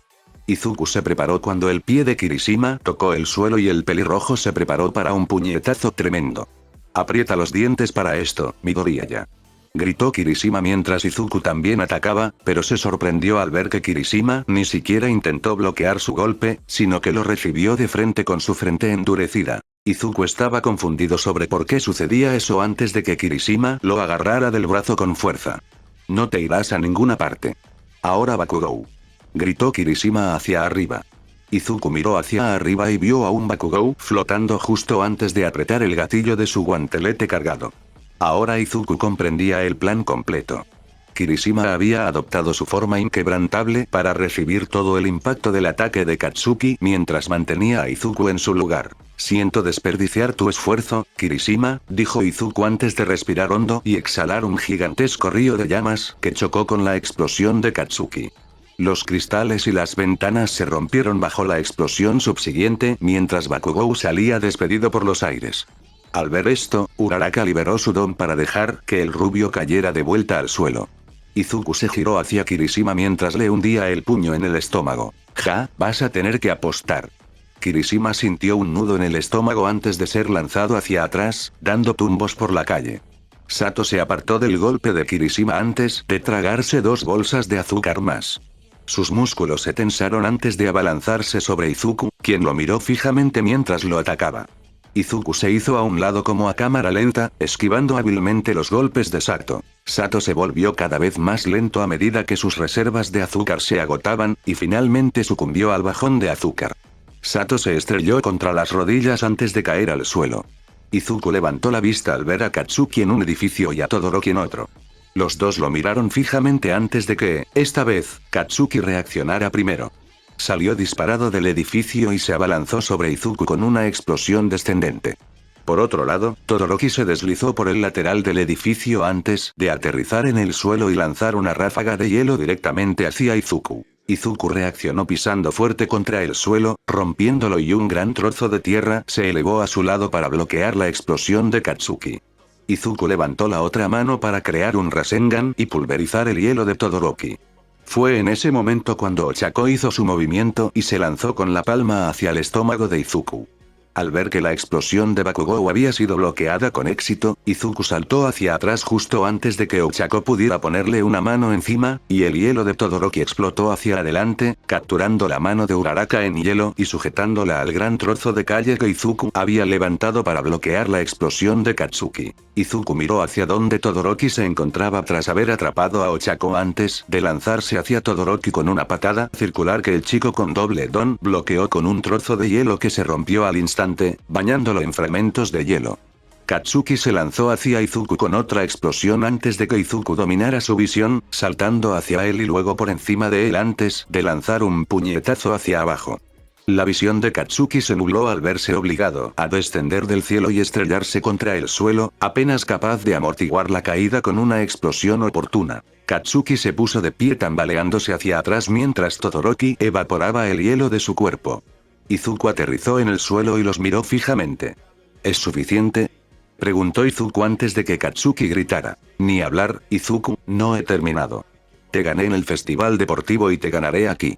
Izuku se preparó cuando el pie de Kirishima tocó el suelo y el pelirrojo se preparó para un puñetazo tremendo. «Aprieta los dientes para esto, Midoriya», gritó Kirishima mientras Izuku también atacaba, pero se sorprendió al ver que Kirishima ni siquiera intentó bloquear su golpe, sino que lo recibió de frente con su frente endurecida. Izuku estaba confundido sobre por qué sucedía eso antes de que Kirishima lo agarrara del brazo con fuerza. «No te irás a ninguna parte. Ahora Bakugou», gritó Kirishima hacia arriba. Izuku miró hacia arriba y vio a un Bakugou flotando justo antes de apretar el gatillo de su guantelete cargado. Ahora Izuku comprendía el plan completo. Kirishima había adoptado su forma inquebrantable para recibir todo el impacto del ataque de Katsuki mientras mantenía a Izuku en su lugar. «Siento desperdiciar tu esfuerzo, Kirishima», dijo Izuku antes de respirar hondo y exhalar un gigantesco río de llamas que chocó con la explosión de Katsuki. Los cristales y las ventanas se rompieron bajo la explosión subsiguiente mientras Bakugou salía despedido por los aires. Al ver esto, Uraraka liberó su don para dejar que el rubio cayera de vuelta al suelo. Izuku se giró hacia Kirishima mientras le hundía el puño en el estómago. «Ja, vas a tener que apostar». Kirishima sintió un nudo en el estómago antes de ser lanzado hacia atrás, dando tumbos por la calle. Sato se apartó del golpe de Kirishima antes de tragarse 2 bolsas de azúcar más. Sus músculos se tensaron antes de abalanzarse sobre Izuku, quien lo miró fijamente mientras lo atacaba. Izuku se hizo a un lado como a cámara lenta, esquivando hábilmente los golpes de Sato. Sato se volvió cada vez más lento a medida que sus reservas de azúcar se agotaban, y finalmente sucumbió al bajón de azúcar. Sato se estrelló contra las rodillas antes de caer al suelo. Izuku levantó la vista al ver a Katsuki en un edificio y a Todoroki en otro. Los dos lo miraron fijamente antes de que, esta vez, Katsuki reaccionara primero. Salió disparado del edificio y se abalanzó sobre Izuku con una explosión descendente. Por otro lado, Todoroki se deslizó por el lateral del edificio antes de aterrizar en el suelo y lanzar una ráfaga de hielo directamente hacia Izuku. Izuku reaccionó pisando fuerte contra el suelo, rompiéndolo y un gran trozo de tierra se elevó a su lado para bloquear la explosión de Katsuki. Izuku levantó la otra mano para crear un Rasengan y pulverizar el hielo de Todoroki. Fue en ese momento cuando Ochako hizo su movimiento y se lanzó con la palma hacia el estómago de Izuku. Al ver que la explosión de Bakugou había sido bloqueada con éxito, Izuku saltó hacia atrás justo antes de que Ochako pudiera ponerle una mano encima, y el hielo de Todoroki explotó hacia adelante, capturando la mano de Uraraka en hielo y sujetándola al gran trozo de calle que Izuku había levantado para bloquear la explosión de Katsuki. Izuku miró hacia donde Todoroki se encontraba tras haber atrapado a Ochako antes de lanzarse hacia Todoroki con una patada circular que el chico con doble don bloqueó con un trozo de hielo que se rompió al instante, bañándolo en fragmentos de hielo. Katsuki se lanzó hacia Izuku con otra explosión antes de que Izuku dominara su visión, saltando hacia él y luego por encima de él antes de lanzar un puñetazo hacia abajo. La visión de Katsuki se nubló al verse obligado a descender del cielo y estrellarse contra el suelo, apenas capaz de amortiguar la caída con una explosión oportuna. Katsuki se puso de pie tambaleándose hacia atrás mientras Todoroki evaporaba el hielo de su cuerpo. Izuku aterrizó en el suelo y los miró fijamente. ¿Es suficiente?, preguntó Izuku antes de que Katsuki gritara. Ni hablar, Izuku, no he terminado. Te gané en el festival deportivo y te ganaré aquí.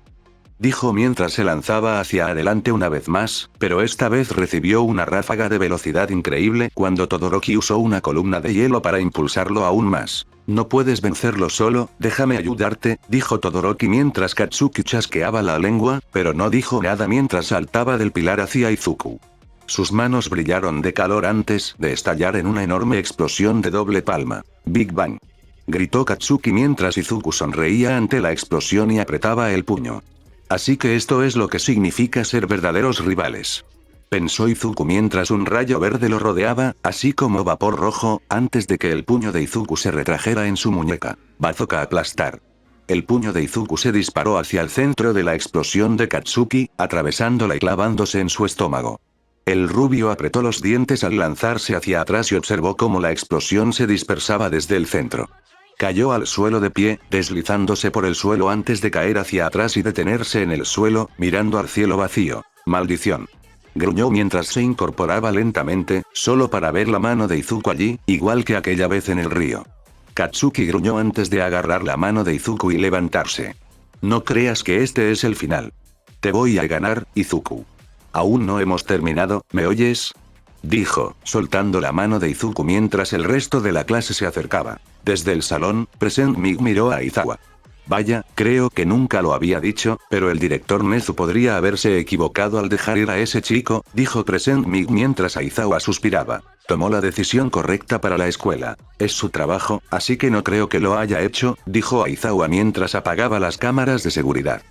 Dijo mientras se lanzaba hacia adelante una vez más, pero esta vez recibió una ráfaga de velocidad increíble cuando Todoroki usó una columna de hielo para impulsarlo aún más. No puedes vencerlo solo, déjame ayudarte, dijo Todoroki mientras Katsuki chasqueaba la lengua, pero no dijo nada mientras saltaba del pilar hacia Izuku. Sus manos brillaron de calor antes de estallar en una enorme explosión de doble palma. Big Bang. Gritó Katsuki mientras Izuku sonreía ante la explosión y apretaba el puño. Así que esto es lo que significa ser verdaderos rivales. Pensó Izuku mientras un rayo verde lo rodeaba, así como vapor rojo, antes de que el puño de Izuku se retrajera en su muñeca. Bazooka aplastar. El puño de Izuku se disparó hacia el centro de la explosión de Katsuki, atravesándola y clavándose en su estómago. El rubio apretó los dientes al lanzarse hacia atrás y observó cómo la explosión se dispersaba desde el centro. Cayó al suelo de pie, deslizándose por el suelo antes de caer hacia atrás y detenerse en el suelo, mirando al cielo vacío. ¡Maldición! Gruñó mientras se incorporaba lentamente, solo para ver la mano de Izuku allí, igual que aquella vez en el río. Katsuki gruñó antes de agarrar la mano de Izuku y levantarse. No creas que este es el final. Te voy a ganar, Izuku. Aún no hemos terminado, ¿me oyes?, dijo, soltando la mano de Izuku mientras el resto de la clase se acercaba. Desde el salón, Present Mig miró a Aizawa. Vaya, creo que nunca lo había dicho, pero el director Nezu podría haberse equivocado al dejar ir a ese chico, dijo Present Mig mientras Aizawa suspiraba. Tomó la decisión correcta para la escuela. Es su trabajo, así que no creo que lo haya hecho, dijo Aizawa mientras apagaba las cámaras de seguridad.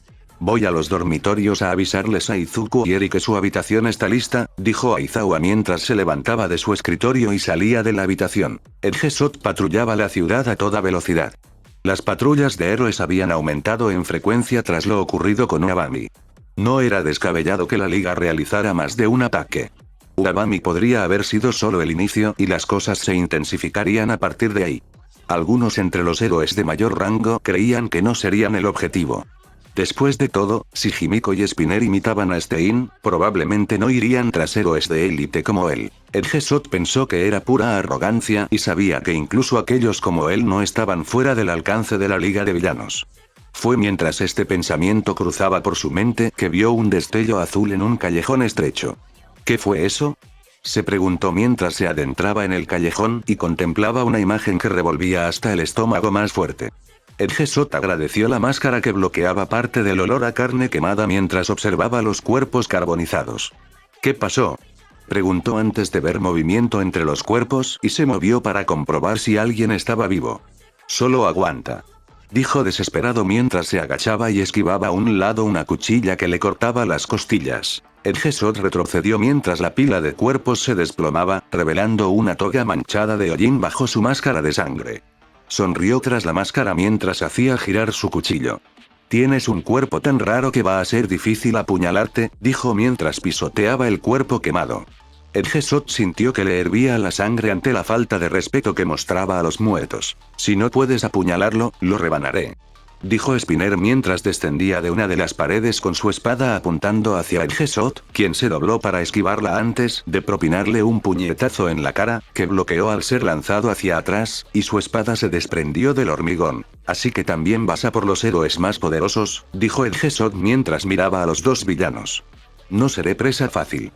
Voy a los dormitorios a avisarles a Izuku y Eri que su habitación está lista, dijo Aizawa mientras se levantaba de su escritorio y salía de la habitación. El G-SOT patrullaba la ciudad a toda velocidad. Las patrullas de héroes habían aumentado en frecuencia tras lo ocurrido con Uabami. No era descabellado que la liga realizara más de un ataque. Uabami podría haber sido solo el inicio y las cosas se intensificarían a partir de ahí. Algunos entre los héroes de mayor rango creían que no serían el objetivo. Después de todo, si Himiko y Spinner imitaban a Stein, probablemente no irían tras héroes de élite como él. El G-SOT pensó que era pura arrogancia y sabía que incluso aquellos como él no estaban fuera del alcance de la Liga de Villanos. Fue mientras este pensamiento cruzaba por su mente que vio un destello azul en un callejón estrecho. ¿Qué fue eso?, se preguntó mientras se adentraba en el callejón y contemplaba una imagen que revolvía hasta el estómago más fuerte. El G-SOT agradeció la máscara que bloqueaba parte del olor a carne quemada mientras observaba los cuerpos carbonizados. ¿Qué pasó?, preguntó antes de ver movimiento entre los cuerpos y se movió para comprobar si alguien estaba vivo. Solo aguanta, dijo desesperado mientras se agachaba y esquivaba a un lado una cuchilla que le cortaba las costillas. El G-SOT retrocedió mientras la pila de cuerpos se desplomaba, revelando una toga manchada de hollín bajo su máscara de sangre. Sonrió tras la máscara mientras hacía girar su cuchillo. Tienes un cuerpo tan raro que va a ser difícil apuñalarte, dijo mientras pisoteaba el cuerpo quemado. El G-SOT sintió que le hervía la sangre ante la falta de respeto que mostraba a los muertos. Si no puedes apuñalarlo, lo rebanaré, dijo Spinner mientras descendía de una de las paredes con su espada apuntando hacia el G-SOT, quien se dobló para esquivarla antes de propinarle un puñetazo en la cara, que bloqueó al ser lanzado hacia atrás, y su espada se desprendió del hormigón. Así que también vas a por los héroes más poderosos, dijo el G-SOT mientras miraba a los dos villanos. No seré presa fácil.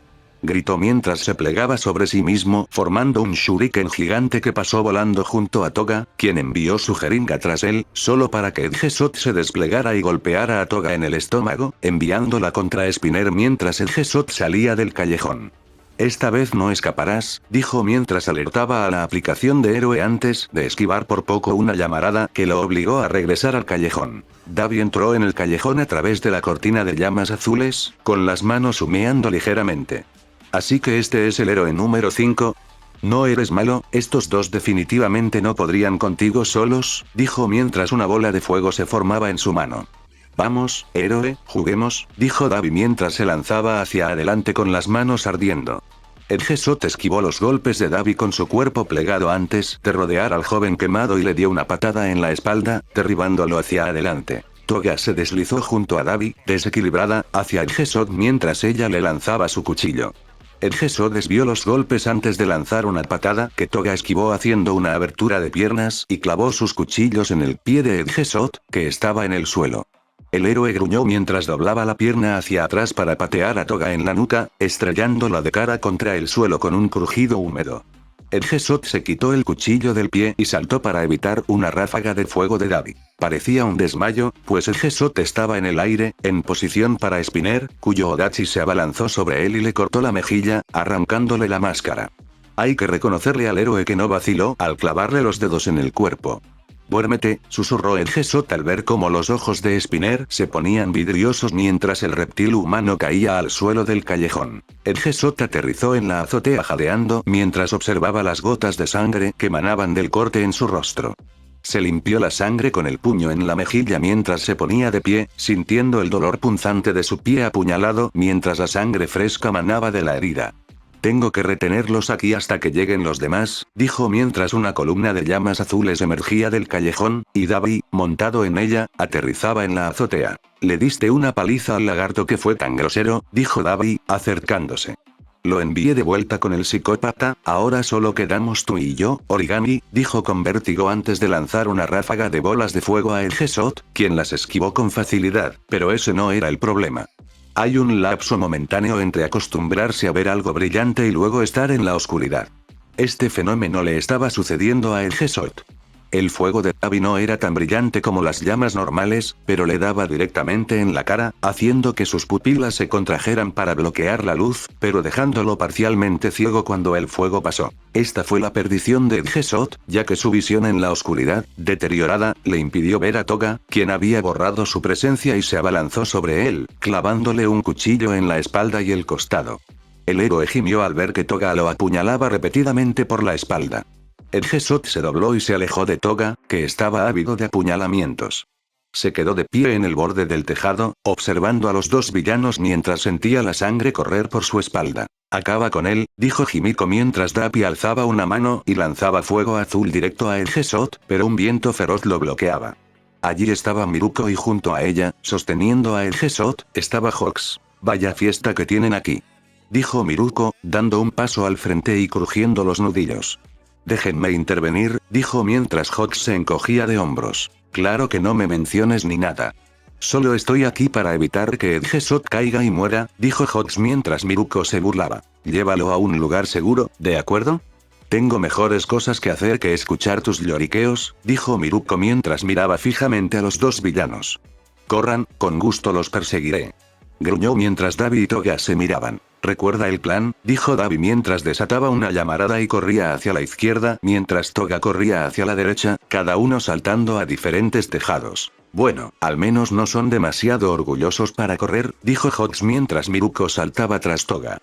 gritó mientras se plegaba sobre sí mismo formando un shuriken gigante que pasó volando junto a Toga, quien envió su jeringa tras él, solo para que Edgesot se desplegara y golpeara a Toga en el estómago, enviándola contra Spinner mientras Edgesot salía del callejón. Esta vez no escaparás, dijo mientras alertaba a la aplicación de héroe antes de esquivar por poco una llamarada que lo obligó a regresar al callejón. Davi entró en el callejón a través de la cortina de llamas azules, con las manos humeando ligeramente. Así que este es el héroe número 5. No eres malo, estos dos definitivamente no podrían contigo solos, dijo mientras una bola de fuego se formaba en su mano. Vamos, héroe, juguemos, dijo Davi mientras se lanzaba hacia adelante con las manos ardiendo. Edgesot esquivó los golpes de Davi con su cuerpo plegado antes de rodear al joven quemado y le dio una patada en la espalda, derribándolo hacia adelante. Toga se deslizó junto a Davi, desequilibrada, hacia Edgesot mientras ella le lanzaba su cuchillo. Edgesot desvió los golpes antes de lanzar una patada que Toga esquivó haciendo una abertura de piernas y clavó sus cuchillos en el pie de Edgesot, que estaba en el suelo. El héroe gruñó mientras doblaba la pierna hacia atrás para patear a Toga en la nuca, estrellándola de cara contra el suelo con un crujido húmedo. Edgesot se quitó el cuchillo del pie y saltó para evitar una ráfaga de fuego de Davi. Parecía un desmayo, pues Edgesot estaba en el aire, en posición para Spinner, cuyo Odachi se abalanzó sobre él y le cortó la mejilla, arrancándole la máscara. Hay que reconocerle al héroe que no vaciló al clavarle los dedos en el cuerpo. «Duérmete», susurró Edgesot al ver cómo los ojos de Spinner se ponían vidriosos mientras el reptil humano caía al suelo del callejón. Edgesot aterrizó en la azotea jadeando mientras observaba las gotas de sangre que manaban del corte en su rostro. Se limpió la sangre con el puño en la mejilla mientras se ponía de pie, sintiendo el dolor punzante de su pie apuñalado mientras la sangre fresca manaba de la herida. «Tengo que retenerlos aquí hasta que lleguen los demás», dijo mientras una columna de llamas azules emergía del callejón, y Davi, montado en ella, aterrizaba en la azotea. «Le diste una paliza al lagarto que fue tan grosero», dijo Davi, acercándose. «Lo envié de vuelta con el psicópata, ahora solo quedamos tú y yo, Origami», dijo con vértigo antes de lanzar una ráfaga de bolas de fuego a Edgesot, quien las esquivó con facilidad, pero ese no era el problema. Hay un lapso momentáneo entre acostumbrarse a ver algo brillante y luego estar en la oscuridad. Este fenómeno le estaba sucediendo a Edgesot. El fuego de Davi no era tan brillante como las llamas normales, pero le daba directamente en la cara, haciendo que sus pupilas se contrajeran para bloquear la luz, pero dejándolo parcialmente ciego cuando el fuego pasó. Esta fue la perdición de Edgesot, ya que su visión en la oscuridad, deteriorada, le impidió ver a Toga, quien había borrado su presencia y se abalanzó sobre él, clavándole un cuchillo en la espalda y el costado. El héroe gimió al ver que Toga lo apuñalaba repetidamente por la espalda. Edgesot se dobló y se alejó de Toga, que estaba ávido de apuñalamientos. Se quedó de pie en el borde del tejado, observando a los dos villanos mientras sentía la sangre correr por su espalda. «Acaba con él», dijo Himiko mientras Davi alzaba una mano y lanzaba fuego azul directo a Edgesot, pero un viento feroz lo bloqueaba. Allí estaba Miruko y junto a ella, sosteniendo a Edgesot, estaba Hawks. «Vaya fiesta que tienen aquí», dijo Miruko, dando un paso al frente y crujiendo los nudillos. «Déjenme intervenir», dijo mientras Hawks se encogía de hombros. «Claro que no me menciones ni nada. Solo estoy aquí para evitar que Edgesot caiga y muera», dijo Hawks mientras Miruko se burlaba. «Llévalo a un lugar seguro, ¿de acuerdo?» «Tengo mejores cosas que hacer que escuchar tus lloriqueos», dijo Miruko mientras miraba fijamente a los dos villanos. «Corran, con gusto los perseguiré», gruñó mientras Davi y Toga se miraban. «¿Recuerda el plan?», dijo Davi mientras desataba una llamarada y corría hacia la izquierda mientras Toga corría hacia la derecha, cada uno saltando a diferentes tejados. «Bueno, al menos no son demasiado orgullosos para correr», dijo Hawks mientras Miruko saltaba tras Toga.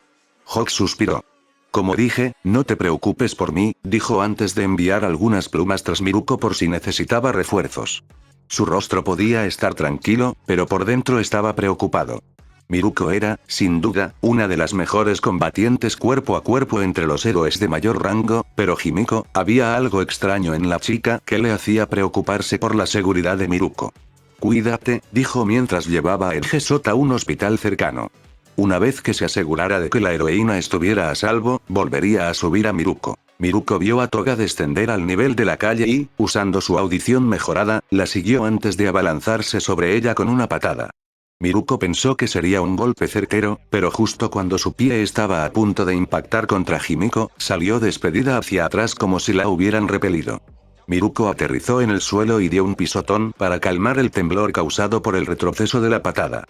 Hawks suspiró. «Como dije, no te preocupes por mí», dijo antes de enviar algunas plumas tras Miruko por si necesitaba refuerzos. Su rostro podía estar tranquilo, pero por dentro estaba preocupado. Miruko era, sin duda, una de las mejores combatientes cuerpo a cuerpo entre los héroes de mayor rango, pero Himiko, había algo extraño en la chica que le hacía preocuparse por la seguridad de Miruko. «Cuídate», dijo mientras llevaba a Edgesot a un hospital cercano. Una vez que se asegurara de que la heroína estuviera a salvo, volvería a subir a Miruko. Miruko vio a Toga descender al nivel de la calle y, usando su audición mejorada, la siguió antes de abalanzarse sobre ella con una patada. Miruko pensó que sería un golpe certero, pero justo cuando su pie estaba a punto de impactar contra Himiko, salió despedida hacia atrás como si la hubieran repelido. Miruko aterrizó en el suelo y dio un pisotón para calmar el temblor causado por el retroceso de la patada.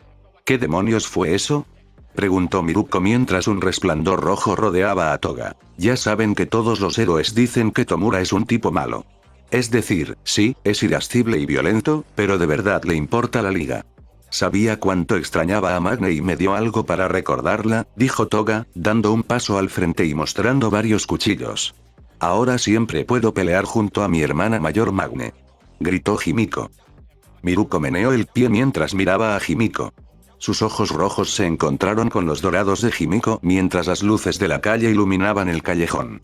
¿Qué demonios fue eso?, preguntó Miruko mientras un resplandor rojo rodeaba a Toga. Ya saben que todos los héroes dicen que Tomura es un tipo malo. Es decir, sí, es irascible y violento, pero de verdad le importa la liga. Sabía cuánto extrañaba a Magne y me dio algo para recordarla, dijo Toga, dando un paso al frente y mostrando varios cuchillos. Ahora siempre puedo pelear junto a mi hermana mayor Magne, gritó Himiko. Miruko meneó el pie mientras miraba a Himiko. Sus ojos rojos se encontraron con los dorados de Himiko mientras las luces de la calle iluminaban el callejón.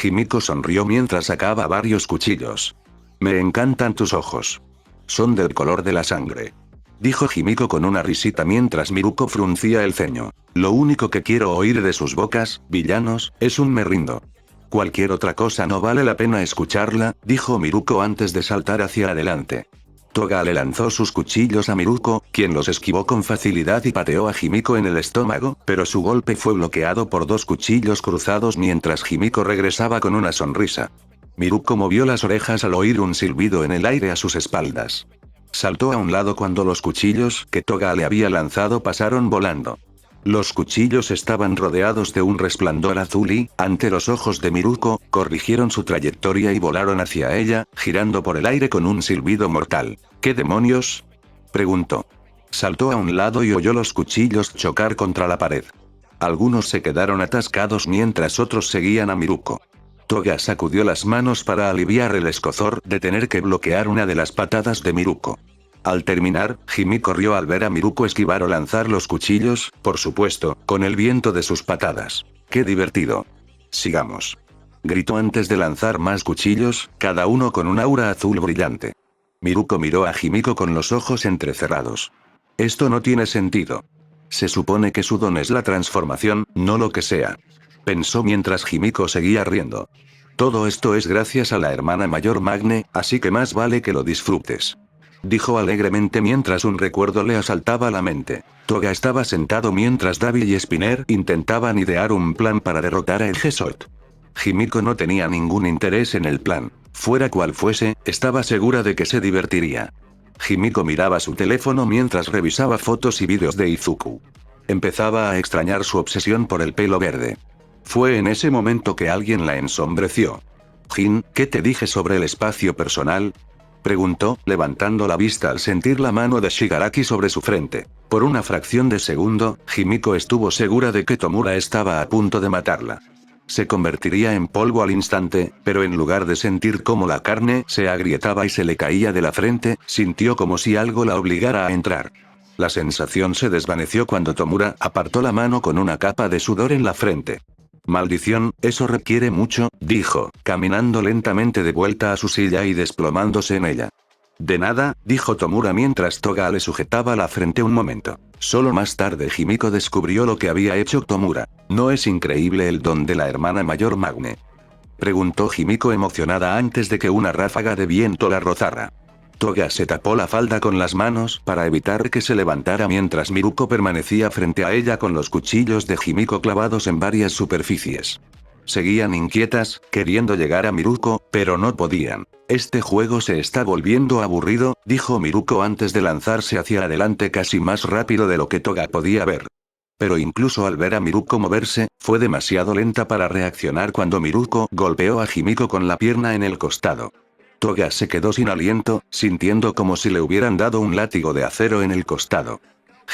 Himiko sonrió mientras sacaba varios cuchillos. Me encantan tus ojos. Son del color de la sangre, dijo Himiko con una risita mientras Miruko fruncía el ceño. Lo único que quiero oír de sus bocas, villanos, es un me rindo. Cualquier otra cosa no vale la pena escucharla, dijo Miruko antes de saltar hacia adelante. Toga le lanzó sus cuchillos a Miruko, quien los esquivó con facilidad y pateó a Himiko en el estómago, pero su golpe fue bloqueado por dos cuchillos cruzados mientras Himiko regresaba con una sonrisa. Miruko movió las orejas al oír un silbido en el aire a sus espaldas. Saltó a un lado cuando los cuchillos que Toga le había lanzado pasaron volando. Los cuchillos estaban rodeados de un resplandor azul y, ante los ojos de Miruko, corrigieron su trayectoria y volaron hacia ella, girando por el aire con un silbido mortal. ¿Qué demonios?, preguntó. Saltó a un lado y oyó los cuchillos chocar contra la pared. Algunos se quedaron atascados mientras otros seguían a Miruko. Toga sacudió las manos para aliviar el escozor de tener que bloquear una de las patadas de Miruko. Al terminar, Himi corrió al ver a Miruko esquivar o lanzar los cuchillos, por supuesto, con el viento de sus patadas. ¡Qué divertido! Sigamos, gritó antes de lanzar más cuchillos, cada uno con un aura azul brillante. Miruko miró a Himiko con los ojos entrecerrados. Esto no tiene sentido. Se supone que su don es la transformación, no lo que sea, pensó mientras Himiko seguía riendo. Todo esto es gracias a la hermana mayor Magne, así que más vale que lo disfrutes, dijo alegremente mientras un recuerdo le asaltaba la mente. Toga estaba sentado mientras Davi y Spinner intentaban idear un plan para derrotar a Egesot. Himiko no tenía ningún interés en el plan. Fuera cual fuese, estaba segura de que se divertiría. Himiko miraba su teléfono mientras revisaba fotos y vídeos de Izuku. Empezaba a extrañar su obsesión por el pelo verde. Fue en ese momento que alguien la ensombreció. Jin, ¿qué te dije sobre el espacio personal?, preguntó, levantando la vista al sentir la mano de Shigaraki sobre su frente. Por una fracción de segundo, Himiko estuvo segura de que Tomura estaba a punto de matarla. Se convertiría en polvo al instante, pero en lugar de sentir cómo la carne se agrietaba y se le caía de la frente, sintió como si algo la obligara a entrar. La sensación se desvaneció cuando Tomura apartó la mano con una capa de sudor en la frente. Maldición, eso requiere mucho, dijo, caminando lentamente de vuelta a su silla y desplomándose en ella. De nada, dijo Tomura mientras Toga le sujetaba la frente un momento. Solo más tarde Himiko descubrió lo que había hecho Tomura. ¿No es increíble el don de la hermana mayor Magne?, preguntó Himiko emocionada antes de que una ráfaga de viento la rozara. Toga se tapó la falda con las manos para evitar que se levantara mientras Miruko permanecía frente a ella con los cuchillos de Himiko clavados en varias superficies. Seguían inquietas, queriendo llegar a Miruko, pero no podían. Este juego se está volviendo aburrido, dijo Miruko antes de lanzarse hacia adelante casi más rápido de lo que Toga podía ver. Pero incluso al ver a Miruko moverse, fue demasiado lenta para reaccionar cuando Miruko golpeó a Himiko con la pierna en el costado. Toga se quedó sin aliento, sintiendo como si le hubieran dado un látigo de acero en el costado.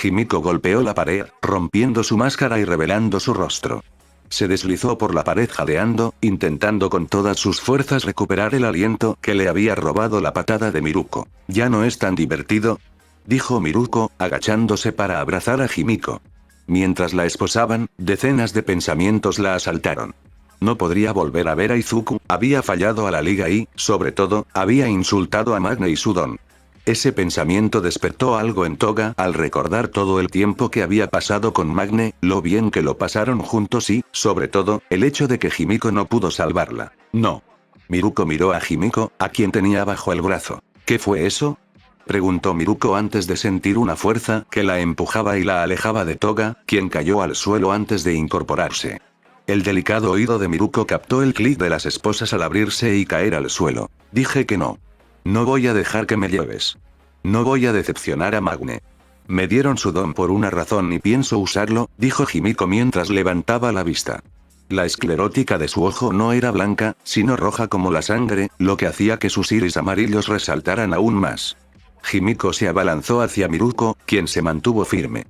Himiko golpeó la pared, rompiendo su máscara y revelando su rostro. Se deslizó por la pared jadeando, intentando con todas sus fuerzas recuperar el aliento que le había robado la patada de Miruko. «¿Ya no es tan divertido?», dijo Miruko, agachándose para abrazar a Himiko. Mientras la esposaban, decenas de pensamientos la asaltaron. No podría volver a ver a Izuku, había fallado a la liga y, sobre todo, había insultado a Magne y su don. Ese pensamiento despertó algo en Toga al recordar todo el tiempo que había pasado con Magne, lo bien que lo pasaron juntos y, sobre todo, el hecho de que Himiko no pudo salvarla. No. Miruko miró a Himiko, a quien tenía bajo el brazo. ¿Qué fue eso?, Preguntó Miruko antes de sentir una fuerza que la empujaba y la alejaba de Toga, quien cayó al suelo antes de incorporarse. El delicado oído de Miruko captó el clic de las esposas al abrirse y caer al suelo. Dije que no. No voy a dejar que me lleves. No voy a decepcionar a Magne. Me dieron su don por una razón y pienso usarlo, dijo Himiko mientras levantaba la vista. La esclerótica de su ojo no era blanca, sino roja como la sangre, lo que hacía que sus iris amarillos resaltaran aún más. Himiko se abalanzó hacia Miruko, quien se mantuvo firme.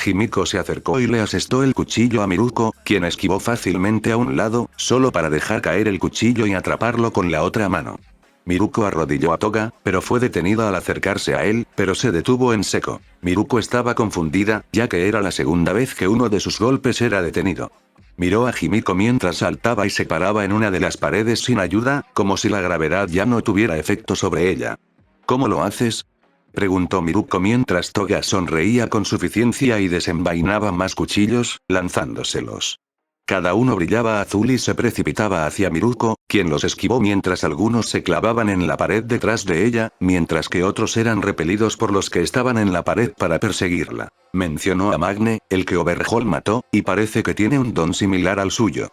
Himiko se acercó y le asestó el cuchillo a Miruko, quien esquivó fácilmente a un lado, solo para dejar caer el cuchillo y atraparlo con la otra mano. Miruko arrodilló a Toga, pero fue detenida al acercarse a él, pero se detuvo en seco. Miruko estaba confundida, ya que era la segunda vez que uno de sus golpes era detenido. Miró a Himiko mientras saltaba y se paraba en una de las paredes sin ayuda, como si la gravedad ya no tuviera efecto sobre ella. ¿Cómo lo haces?, preguntó Miruko mientras Toga sonreía con suficiencia y desenvainaba más cuchillos, lanzándoselos. Cada uno brillaba azul y se precipitaba hacia Miruko, quien los esquivó mientras algunos se clavaban en la pared detrás de ella, mientras que otros eran repelidos por los que estaban en la pared para perseguirla. Mencionó a Magne, el que Overhaul mató, y parece que tiene un don similar al suyo.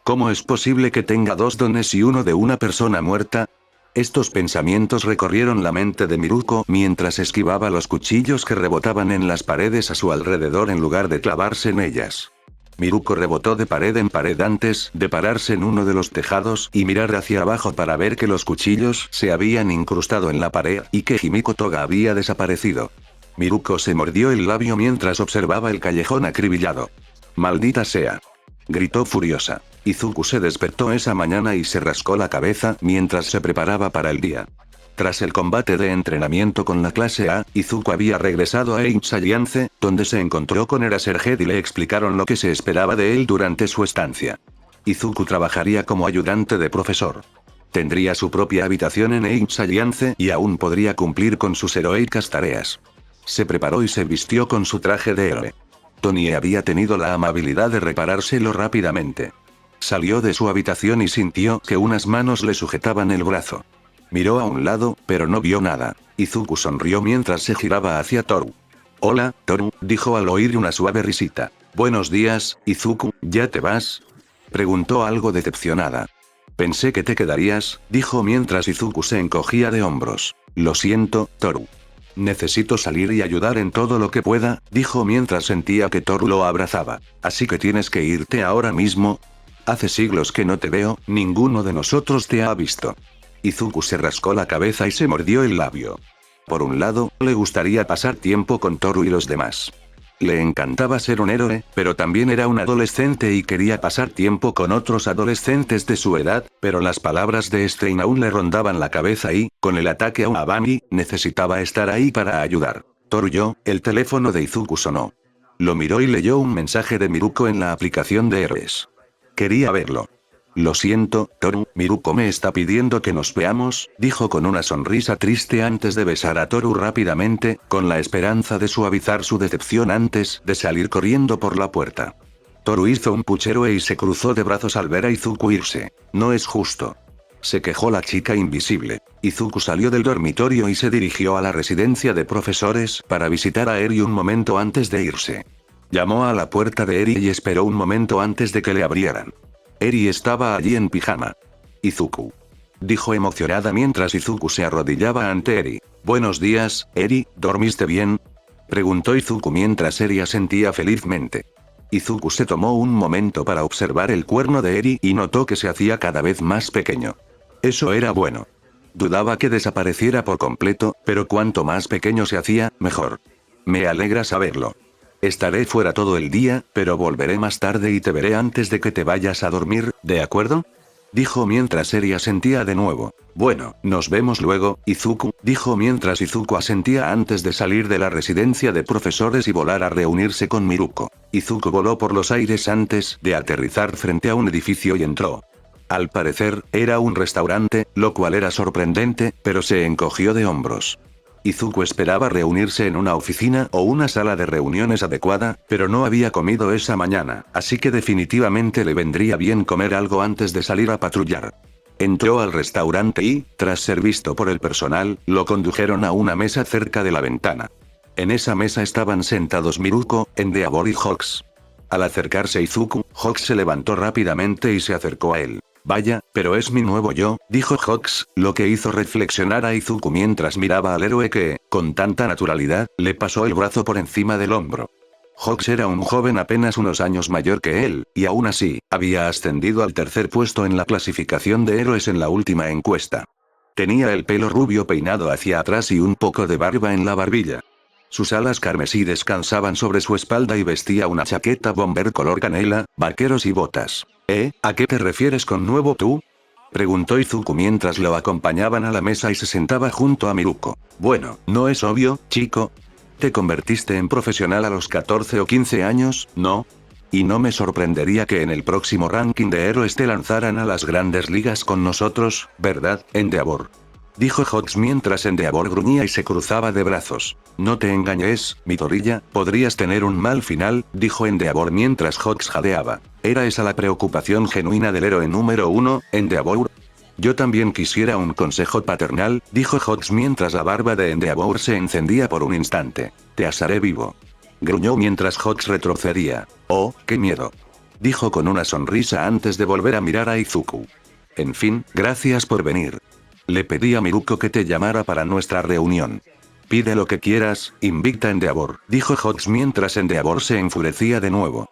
¿Cómo es posible que tenga dos dones y uno de una persona muerta? Estos pensamientos recorrieron la mente de Miruko mientras esquivaba los cuchillos que rebotaban en las paredes a su alrededor en lugar de clavarse en ellas. Miruko rebotó de pared en pared antes de pararse en uno de los tejados y mirar hacia abajo para ver que los cuchillos se habían incrustado en la pared y que Himiko Toga había desaparecido. Miruko se mordió el labio mientras observaba el callejón acribillado. «¡Maldita sea!», gritó furiosa. Izuku se despertó esa mañana y se rascó la cabeza mientras se preparaba para el día. Tras el combate de entrenamiento con la clase A, Izuku había regresado a Eights Alliance, donde se encontró con Eraserhead y le explicaron lo que se esperaba de él durante su estancia. Izuku trabajaría como ayudante de profesor. Tendría su propia habitación en Eights Alliance y aún podría cumplir con sus heroicas tareas. Se preparó y se vistió con su traje de héroe. Tony había tenido la amabilidad de reparárselo rápidamente. Salió de su habitación y sintió que unas manos le sujetaban el brazo. Miró a un lado, pero no vio nada. Izuku sonrió mientras se giraba hacia Toru. «Hola, Toru», dijo al oír una suave risita. «Buenos días, Izuku, ¿ya te vas?», preguntó algo decepcionada. «Pensé que te quedarías», dijo mientras Izuku se encogía de hombros. «Lo siento, Toru. Necesito salir y ayudar en todo lo que pueda», dijo mientras sentía que Toru lo abrazaba. «Así que tienes que irte ahora mismo». «Hace siglos que no te veo, ninguno de nosotros te ha visto». Izuku se rascó la cabeza y se mordió el labio. Por un lado, le gustaría pasar tiempo con Toru y los demás. Le encantaba ser un héroe, pero también era un adolescente y quería pasar tiempo con otros adolescentes de su edad, pero las palabras de Strain aún le rondaban la cabeza y, con el ataque a Abami, necesitaba estar ahí para ayudar. «Toru-yo», el teléfono de Izuku sonó. Lo miró y leyó un mensaje de Miruko en la aplicación de héroes. Quería verlo. «Lo siento, Toru, Miruko me está pidiendo que nos veamos», dijo con una sonrisa triste antes de besar a Toru rápidamente, con la esperanza de suavizar su decepción antes de salir corriendo por la puerta. Toru hizo un puchero y se cruzó de brazos al ver a Izuku irse. «No es justo», se quejó la chica invisible. Izuku salió del dormitorio y se dirigió a la residencia de profesores para visitar a Eri un momento antes de irse. Llamó a la puerta de Eri y esperó un momento antes de que le abrieran. Eri estaba allí en pijama. «Izuku», dijo emocionada mientras Izuku se arrodillaba ante Eri. «Buenos días, Eri, ¿dormiste bien?», preguntó Izuku mientras Eri asentía felizmente. Izuku se tomó un momento para observar el cuerno de Eri y notó que se hacía cada vez más pequeño. Eso era bueno. Dudaba que desapareciera por completo, pero cuanto más pequeño se hacía, mejor. «Me alegra saberlo. Estaré fuera todo el día, pero volveré más tarde y te veré antes de que te vayas a dormir, ¿de acuerdo?», dijo mientras Eri asentía de nuevo. «Bueno, nos vemos luego, Izuku», dijo mientras Izuku asentía antes de salir de la residencia de profesores y volar a reunirse con Miruko. Izuku voló por los aires antes de aterrizar frente a un edificio y entró. Al parecer, era un restaurante, lo cual era sorprendente, pero se encogió de hombros. Izuku esperaba reunirse en una oficina o una sala de reuniones adecuada, pero no había comido esa mañana, así que definitivamente le vendría bien comer algo antes de salir a patrullar. Entró al restaurante y, tras ser visto por el personal, lo condujeron a una mesa cerca de la ventana. En esa mesa estaban sentados Miruko, Endeavor y Hawks. Al acercarse Izuku, Hawks se levantó rápidamente y se acercó a él. Vaya, pero es mi nuevo yo, dijo Hawks, lo que hizo reflexionar a Izuku mientras miraba al héroe que, con tanta naturalidad, le pasó el brazo por encima del hombro. Hawks era un joven apenas unos años mayor que él, y aún así, había ascendido al tercer puesto en la clasificación de héroes en la última encuesta. Tenía el pelo rubio peinado hacia atrás y un poco de barba en la barbilla. Sus alas carmesí descansaban sobre su espalda y vestía una chaqueta bomber color canela, vaqueros y botas. ¿A qué te refieres con nuevo tú? Preguntó Izuku mientras lo acompañaban a la mesa y se sentaba junto a Miruko. Bueno, ¿no es obvio, chico? Te convertiste en profesional a los 14 o 15 años, ¿no? Y no me sorprendería que en el próximo ranking de héroes te lanzaran a las grandes ligas con nosotros, ¿verdad, Endeavor? Dijo Hawks mientras Endeavor gruñía y se cruzaba de brazos. No te engañes, mi torilla, podrías tener un mal final, dijo Endeavor mientras Hawks jadeaba. ¿Era esa la preocupación genuina del héroe número 1, Endeavor? Yo también quisiera un consejo paternal, dijo Hawks mientras la barba de Endeavor se encendía por un instante. Te asaré vivo. Gruñó mientras Hawks retrocedía. Oh, qué miedo. Dijo con una sonrisa antes de volver a mirar a Izuku. En fin, gracias por venir. Le pedí a Miruko que te llamara para nuestra reunión. Pide lo que quieras, invicta Endeavor, dijo Hawks mientras Endeavor se enfurecía de nuevo.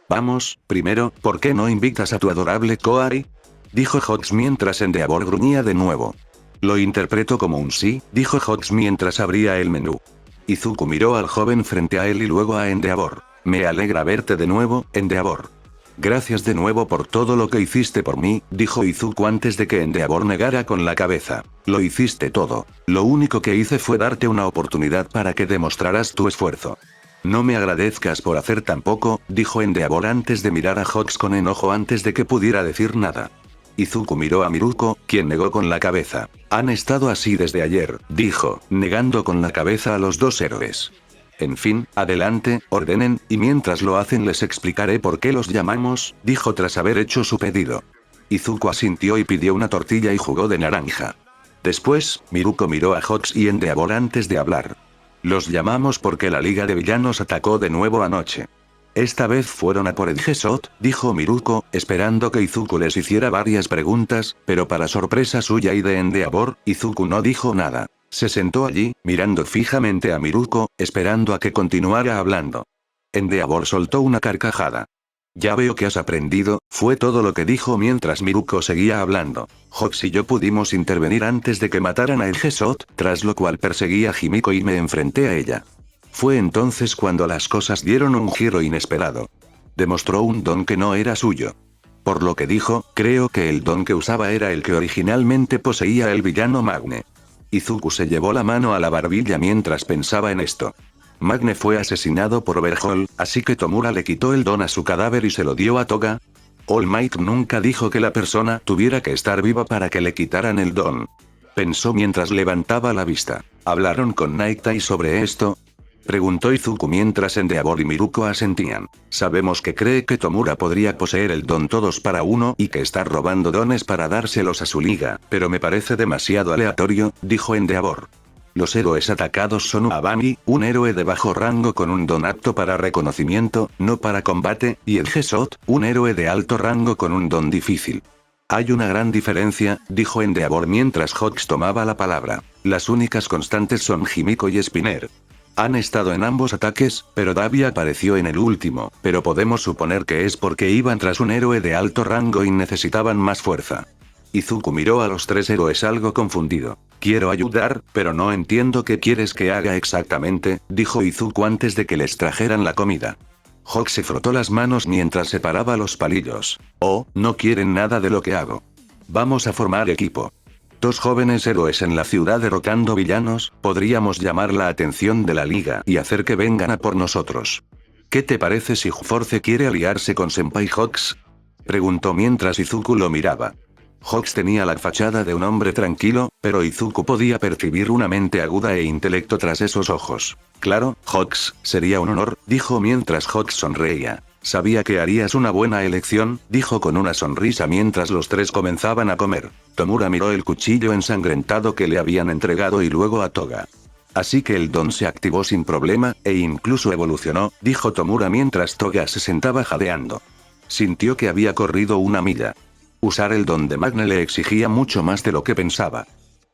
Vamos, primero, ¿por qué no invitas a tu adorable Koari? Dijo Hawks mientras Endeavor gruñía de nuevo. Lo interpreto como un sí, dijo Hawks mientras abría el menú. Izuku miró al joven frente a él y luego a Endeavor. Me alegra verte de nuevo, Endeavor. Gracias de nuevo por todo lo que hiciste por mí, dijo Izuku antes de que Endeavor negara con la cabeza. Lo hiciste todo. Lo único que hice fue darte una oportunidad para que demostraras tu esfuerzo. No me agradezcas por hacer tan poco, dijo Endeavor antes de mirar a Hawks con enojo antes de que pudiera decir nada. Izuku miró a Miruko, quien negó con la cabeza. Han estado así desde ayer, dijo, negando con la cabeza a los dos héroes. En fin, adelante, ordenen, y mientras lo hacen les explicaré por qué los llamamos, dijo tras haber hecho su pedido. Izuku asintió y pidió una tortilla y jugo de naranja. Después, Miruko miró a Hawks y Endeavor antes de hablar. Los llamamos porque la Liga de Villanos atacó de nuevo anoche. Esta vez fueron a por Edgesot, dijo Miruko, esperando que Izuku les hiciera varias preguntas, pero para sorpresa suya y de Endeavor, Izuku no dijo nada. Se sentó allí, mirando fijamente a Miruko, esperando a que continuara hablando. Endeavor soltó una carcajada. Ya veo que has aprendido, fue todo lo que dijo mientras Miruko seguía hablando. Hawks y yo pudimos intervenir antes de que mataran a Edgesot, tras lo cual perseguí a Himiko y me enfrenté a ella. Fue entonces cuando las cosas dieron un giro inesperado. Demostró un don que no era suyo. Por lo que dijo, creo que el don que usaba era el que originalmente poseía el villano Magne. Izuku se llevó la mano a la barbilla mientras pensaba en esto. Magne fue asesinado por Overhaul, así que Tomura le quitó el don a su cadáver y se lo dio a Toga. All Might nunca dijo que la persona tuviera que estar viva para que le quitaran el don. Pensó mientras levantaba la vista. ¿Hablaron con Night Tai sobre esto? Preguntó Izuku mientras Endeavor y Miruko asentían. Sabemos que cree que Tomura podría poseer el don todos para uno y que está robando dones para dárselos a su liga, pero me parece demasiado aleatorio, dijo Endeavor. Los héroes atacados son Abami, un héroe de bajo rango con un don apto para reconocimiento, no para combate, y Edgesot, un héroe de alto rango con un don difícil. Hay una gran diferencia, dijo Endeavor mientras Hawks tomaba la palabra. Las únicas constantes son Himiko y Spinner. Han estado en ambos ataques, pero Davi apareció en el último, pero podemos suponer que es porque iban tras un héroe de alto rango y necesitaban más fuerza. Izuku miró a los tres héroes algo confundido. Quiero ayudar, pero no entiendo qué quieres que haga exactamente, dijo Izuku antes de que les trajeran la comida. Hawk se frotó las manos mientras separaba los palillos. Oh, no quieren nada de lo que hago. Vamos a formar equipo. Dos jóvenes héroes en la ciudad derrotando villanos, podríamos llamar la atención de la liga y hacer que vengan a por nosotros. ¿Qué te parece si Force quiere aliarse con Senpai Hawks? Preguntó mientras Izuku lo miraba. Hawks tenía la fachada de un hombre tranquilo, pero Izuku podía percibir una mente aguda e intelecto tras esos ojos. Claro, Hawks, sería un honor, dijo mientras Hawks sonreía. Sabía que harías una buena elección, dijo con una sonrisa mientras los tres comenzaban a comer. Tomura miró el cuchillo ensangrentado que le habían entregado y luego a Toga. Así que el don se activó sin problema, e incluso evolucionó, dijo Tomura mientras Toga se sentaba jadeando. Sintió que había corrido una milla. Usar el don de Magne le exigía mucho más de lo que pensaba.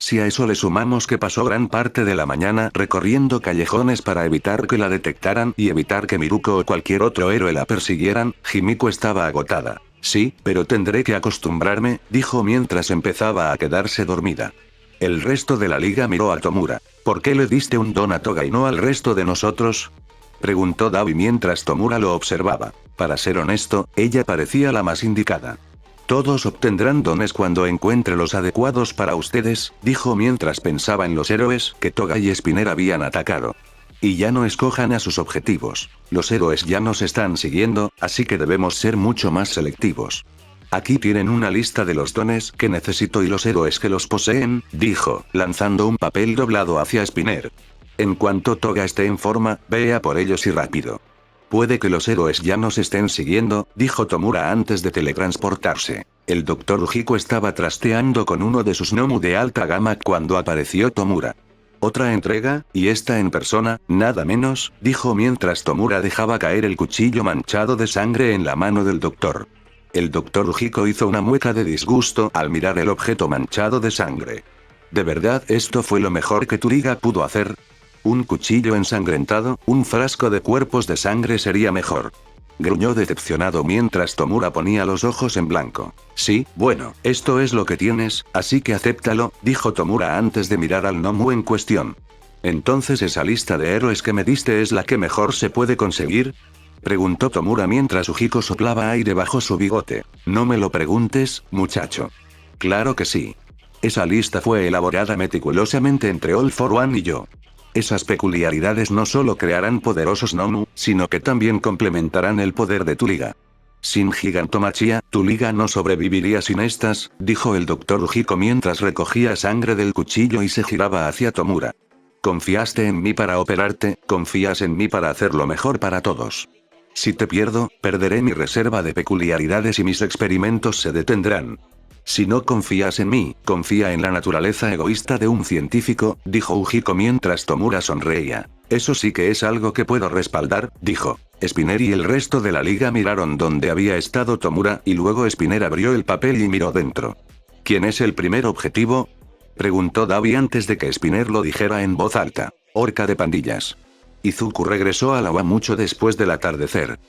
Si a eso le sumamos que pasó gran parte de la mañana recorriendo callejones para evitar que la detectaran y evitar que Miruko o cualquier otro héroe la persiguieran, Himiko estaba agotada. Sí, pero tendré que acostumbrarme, dijo mientras empezaba a quedarse dormida. El resto de la liga miró a Tomura. ¿Por qué le diste un don a Toga y no al resto de nosotros?, preguntó Dabi mientras Tomura lo observaba. Para ser honesto, ella parecía la más indicada. Todos obtendrán dones cuando encuentre los adecuados para ustedes, dijo mientras pensaba en los héroes que Toga y Spinner habían atacado. Y ya no escojan a sus objetivos. Los héroes ya nos están siguiendo, así que debemos ser mucho más selectivos. Aquí tienen una lista de los dones que necesito y los héroes que los poseen, dijo, lanzando un papel doblado hacia Spinner. En cuanto Toga esté en forma, vea por ellos y rápido. Puede que los héroes ya nos estén siguiendo, dijo Tomura antes de teletransportarse. El Dr. Hiko estaba trasteando con uno de sus Nomu de alta gama cuando apareció Tomura. Otra entrega, y esta en persona, nada menos, dijo mientras Tomura dejaba caer el cuchillo manchado de sangre en la mano del doctor. El Dr. Hiko hizo una mueca de disgusto al mirar el objeto manchado de sangre. ¿De verdad esto fue lo mejor que tu liga pudo hacer? Un cuchillo ensangrentado, un frasco de cuerpos de sangre sería mejor. Gruñó decepcionado mientras Tomura ponía los ojos en blanco. Sí, bueno, esto es lo que tienes, así que acéptalo, dijo Tomura antes de mirar al Nomu en cuestión. ¿Entonces esa lista de héroes que me diste es la que mejor se puede conseguir?, preguntó Tomura mientras Hiko soplaba aire bajo su bigote. No me lo preguntes, muchacho. Claro que sí. Esa lista fue elaborada meticulosamente entre All for One y yo. Esas peculiaridades no solo crearán poderosos Nomu, sino que también complementarán el poder de tu liga. Sin Gigantomachia, tu liga no sobreviviría sin estas, dijo el Dr. Hiko mientras recogía sangre del cuchillo y se giraba hacia Tomura. Confiaste en mí para operarte, confías en mí para hacer lo mejor para todos. Si te pierdo, perderé mi reserva de peculiaridades y mis experimentos se detendrán. Si no confías en mí, confía en la naturaleza egoísta de un científico, dijo Hiko mientras Tomura sonreía. Eso sí que es algo que puedo respaldar, dijo. Spinner y el resto de la liga miraron donde había estado Tomura y luego Spinner abrió el papel y miró dentro. ¿Quién es el primer objetivo?, preguntó Dabi antes de que Spinner lo dijera en voz alta. Orca de pandillas. Izuku regresó al agua mucho después del atardecer.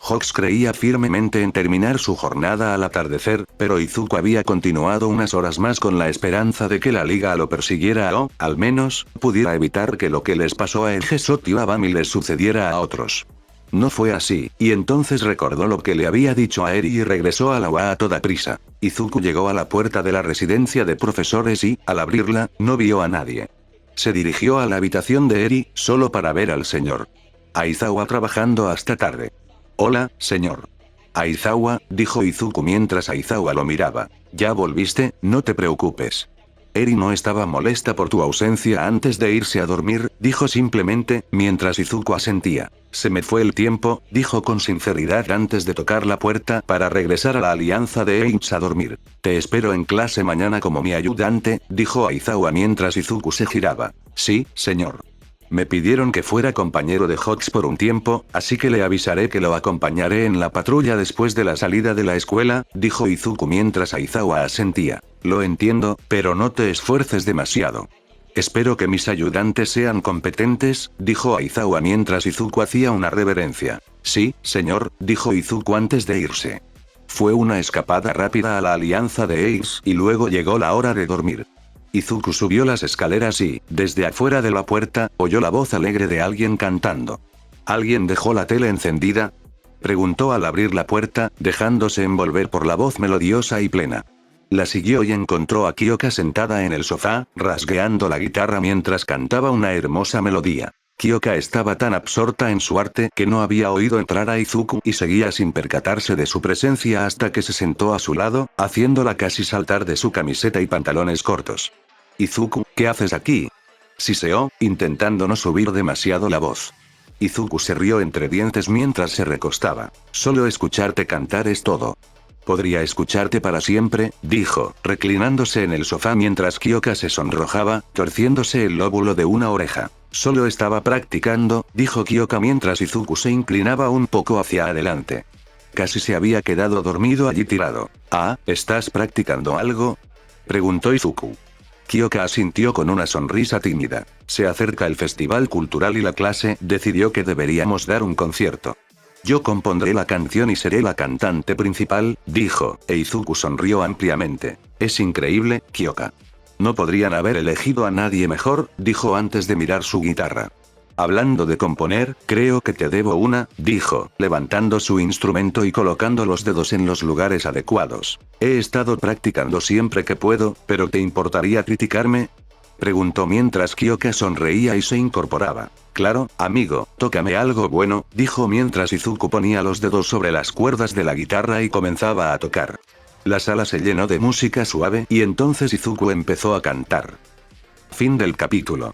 Hawks creía firmemente en terminar su jornada al atardecer, pero Izuku había continuado unas horas más con la esperanza de que la liga lo persiguiera o, al menos, pudiera evitar que lo que les pasó a Egesot y Abami les sucediera a otros. No fue así, y entonces recordó lo que le había dicho a Eri y regresó al agua a toda prisa. Izuku llegó a la puerta de la residencia de profesores y, al abrirla, no vio a nadie. Se dirigió a la habitación de Eri, solo para ver al señor Aizawa trabajando hasta tarde. Hola, señor Aizawa, dijo Izuku mientras Aizawa lo miraba. ¿Ya volviste? No te preocupes. Eri no estaba molesta por tu ausencia antes de irse a dormir, dijo simplemente, mientras Izuku asentía. Se me fue el tiempo, dijo con sinceridad antes de tocar la puerta para regresar a la alianza de Eims a dormir. Te espero en clase mañana como mi ayudante, dijo Aizawa mientras Izuku se giraba. Sí, señor. Me pidieron que fuera compañero de Hawks por un tiempo, así que le avisaré que lo acompañaré en la patrulla después de la salida de la escuela, dijo Izuku mientras Aizawa asentía. Lo entiendo, pero no te esfuerces demasiado. Espero que mis ayudantes sean competentes, dijo Aizawa mientras Izuku hacía una reverencia. Sí, señor, dijo Izuku antes de irse. Fue una escapada rápida a la alianza de Ace y luego llegó la hora de dormir. Izuku subió las escaleras y, desde afuera de la puerta, oyó la voz alegre de alguien cantando. ¿Alguien dejó la tele encendida?, preguntó al abrir la puerta, dejándose envolver por la voz melodiosa y plena. La siguió y encontró a Kyoka sentada en el sofá, rasgueando la guitarra mientras cantaba una hermosa melodía. Kyoka estaba tan absorta en su arte que no había oído entrar a Izuku y seguía sin percatarse de su presencia hasta que se sentó a su lado, haciéndola casi saltar de su camiseta y pantalones cortos. Izuku, ¿qué haces aquí?, siseó, intentando no subir demasiado la voz. Izuku se rió entre dientes mientras se recostaba. Solo escucharte cantar es todo. Podría escucharte para siempre, dijo, reclinándose en el sofá mientras Kyoka se sonrojaba, torciéndose el lóbulo de una oreja. Solo estaba practicando, dijo Kyoka mientras Izuku se inclinaba un poco hacia adelante. Casi se había quedado dormido allí tirado. Ah, ¿estás practicando algo?, preguntó Izuku. Kyoka asintió con una sonrisa tímida. Se acerca el festival cultural y la clase decidió que deberíamos dar un concierto. Yo compondré la canción y seré la cantante principal, dijo, e Izuku sonrió ampliamente. Es increíble, Kyoka. No podrían haber elegido a nadie mejor, dijo antes de mirar su guitarra. Hablando de componer, creo que te debo una, dijo, levantando su instrumento y colocando los dedos en los lugares adecuados. He estado practicando siempre que puedo, pero ¿te importaría criticarme?, preguntó mientras Kyoka sonreía y se incorporaba. Claro, amigo, tócame algo bueno, dijo mientras Izuku ponía los dedos sobre las cuerdas de la guitarra y comenzaba a tocar. La sala se llenó de música suave y entonces Izuku empezó a cantar. Fin del capítulo.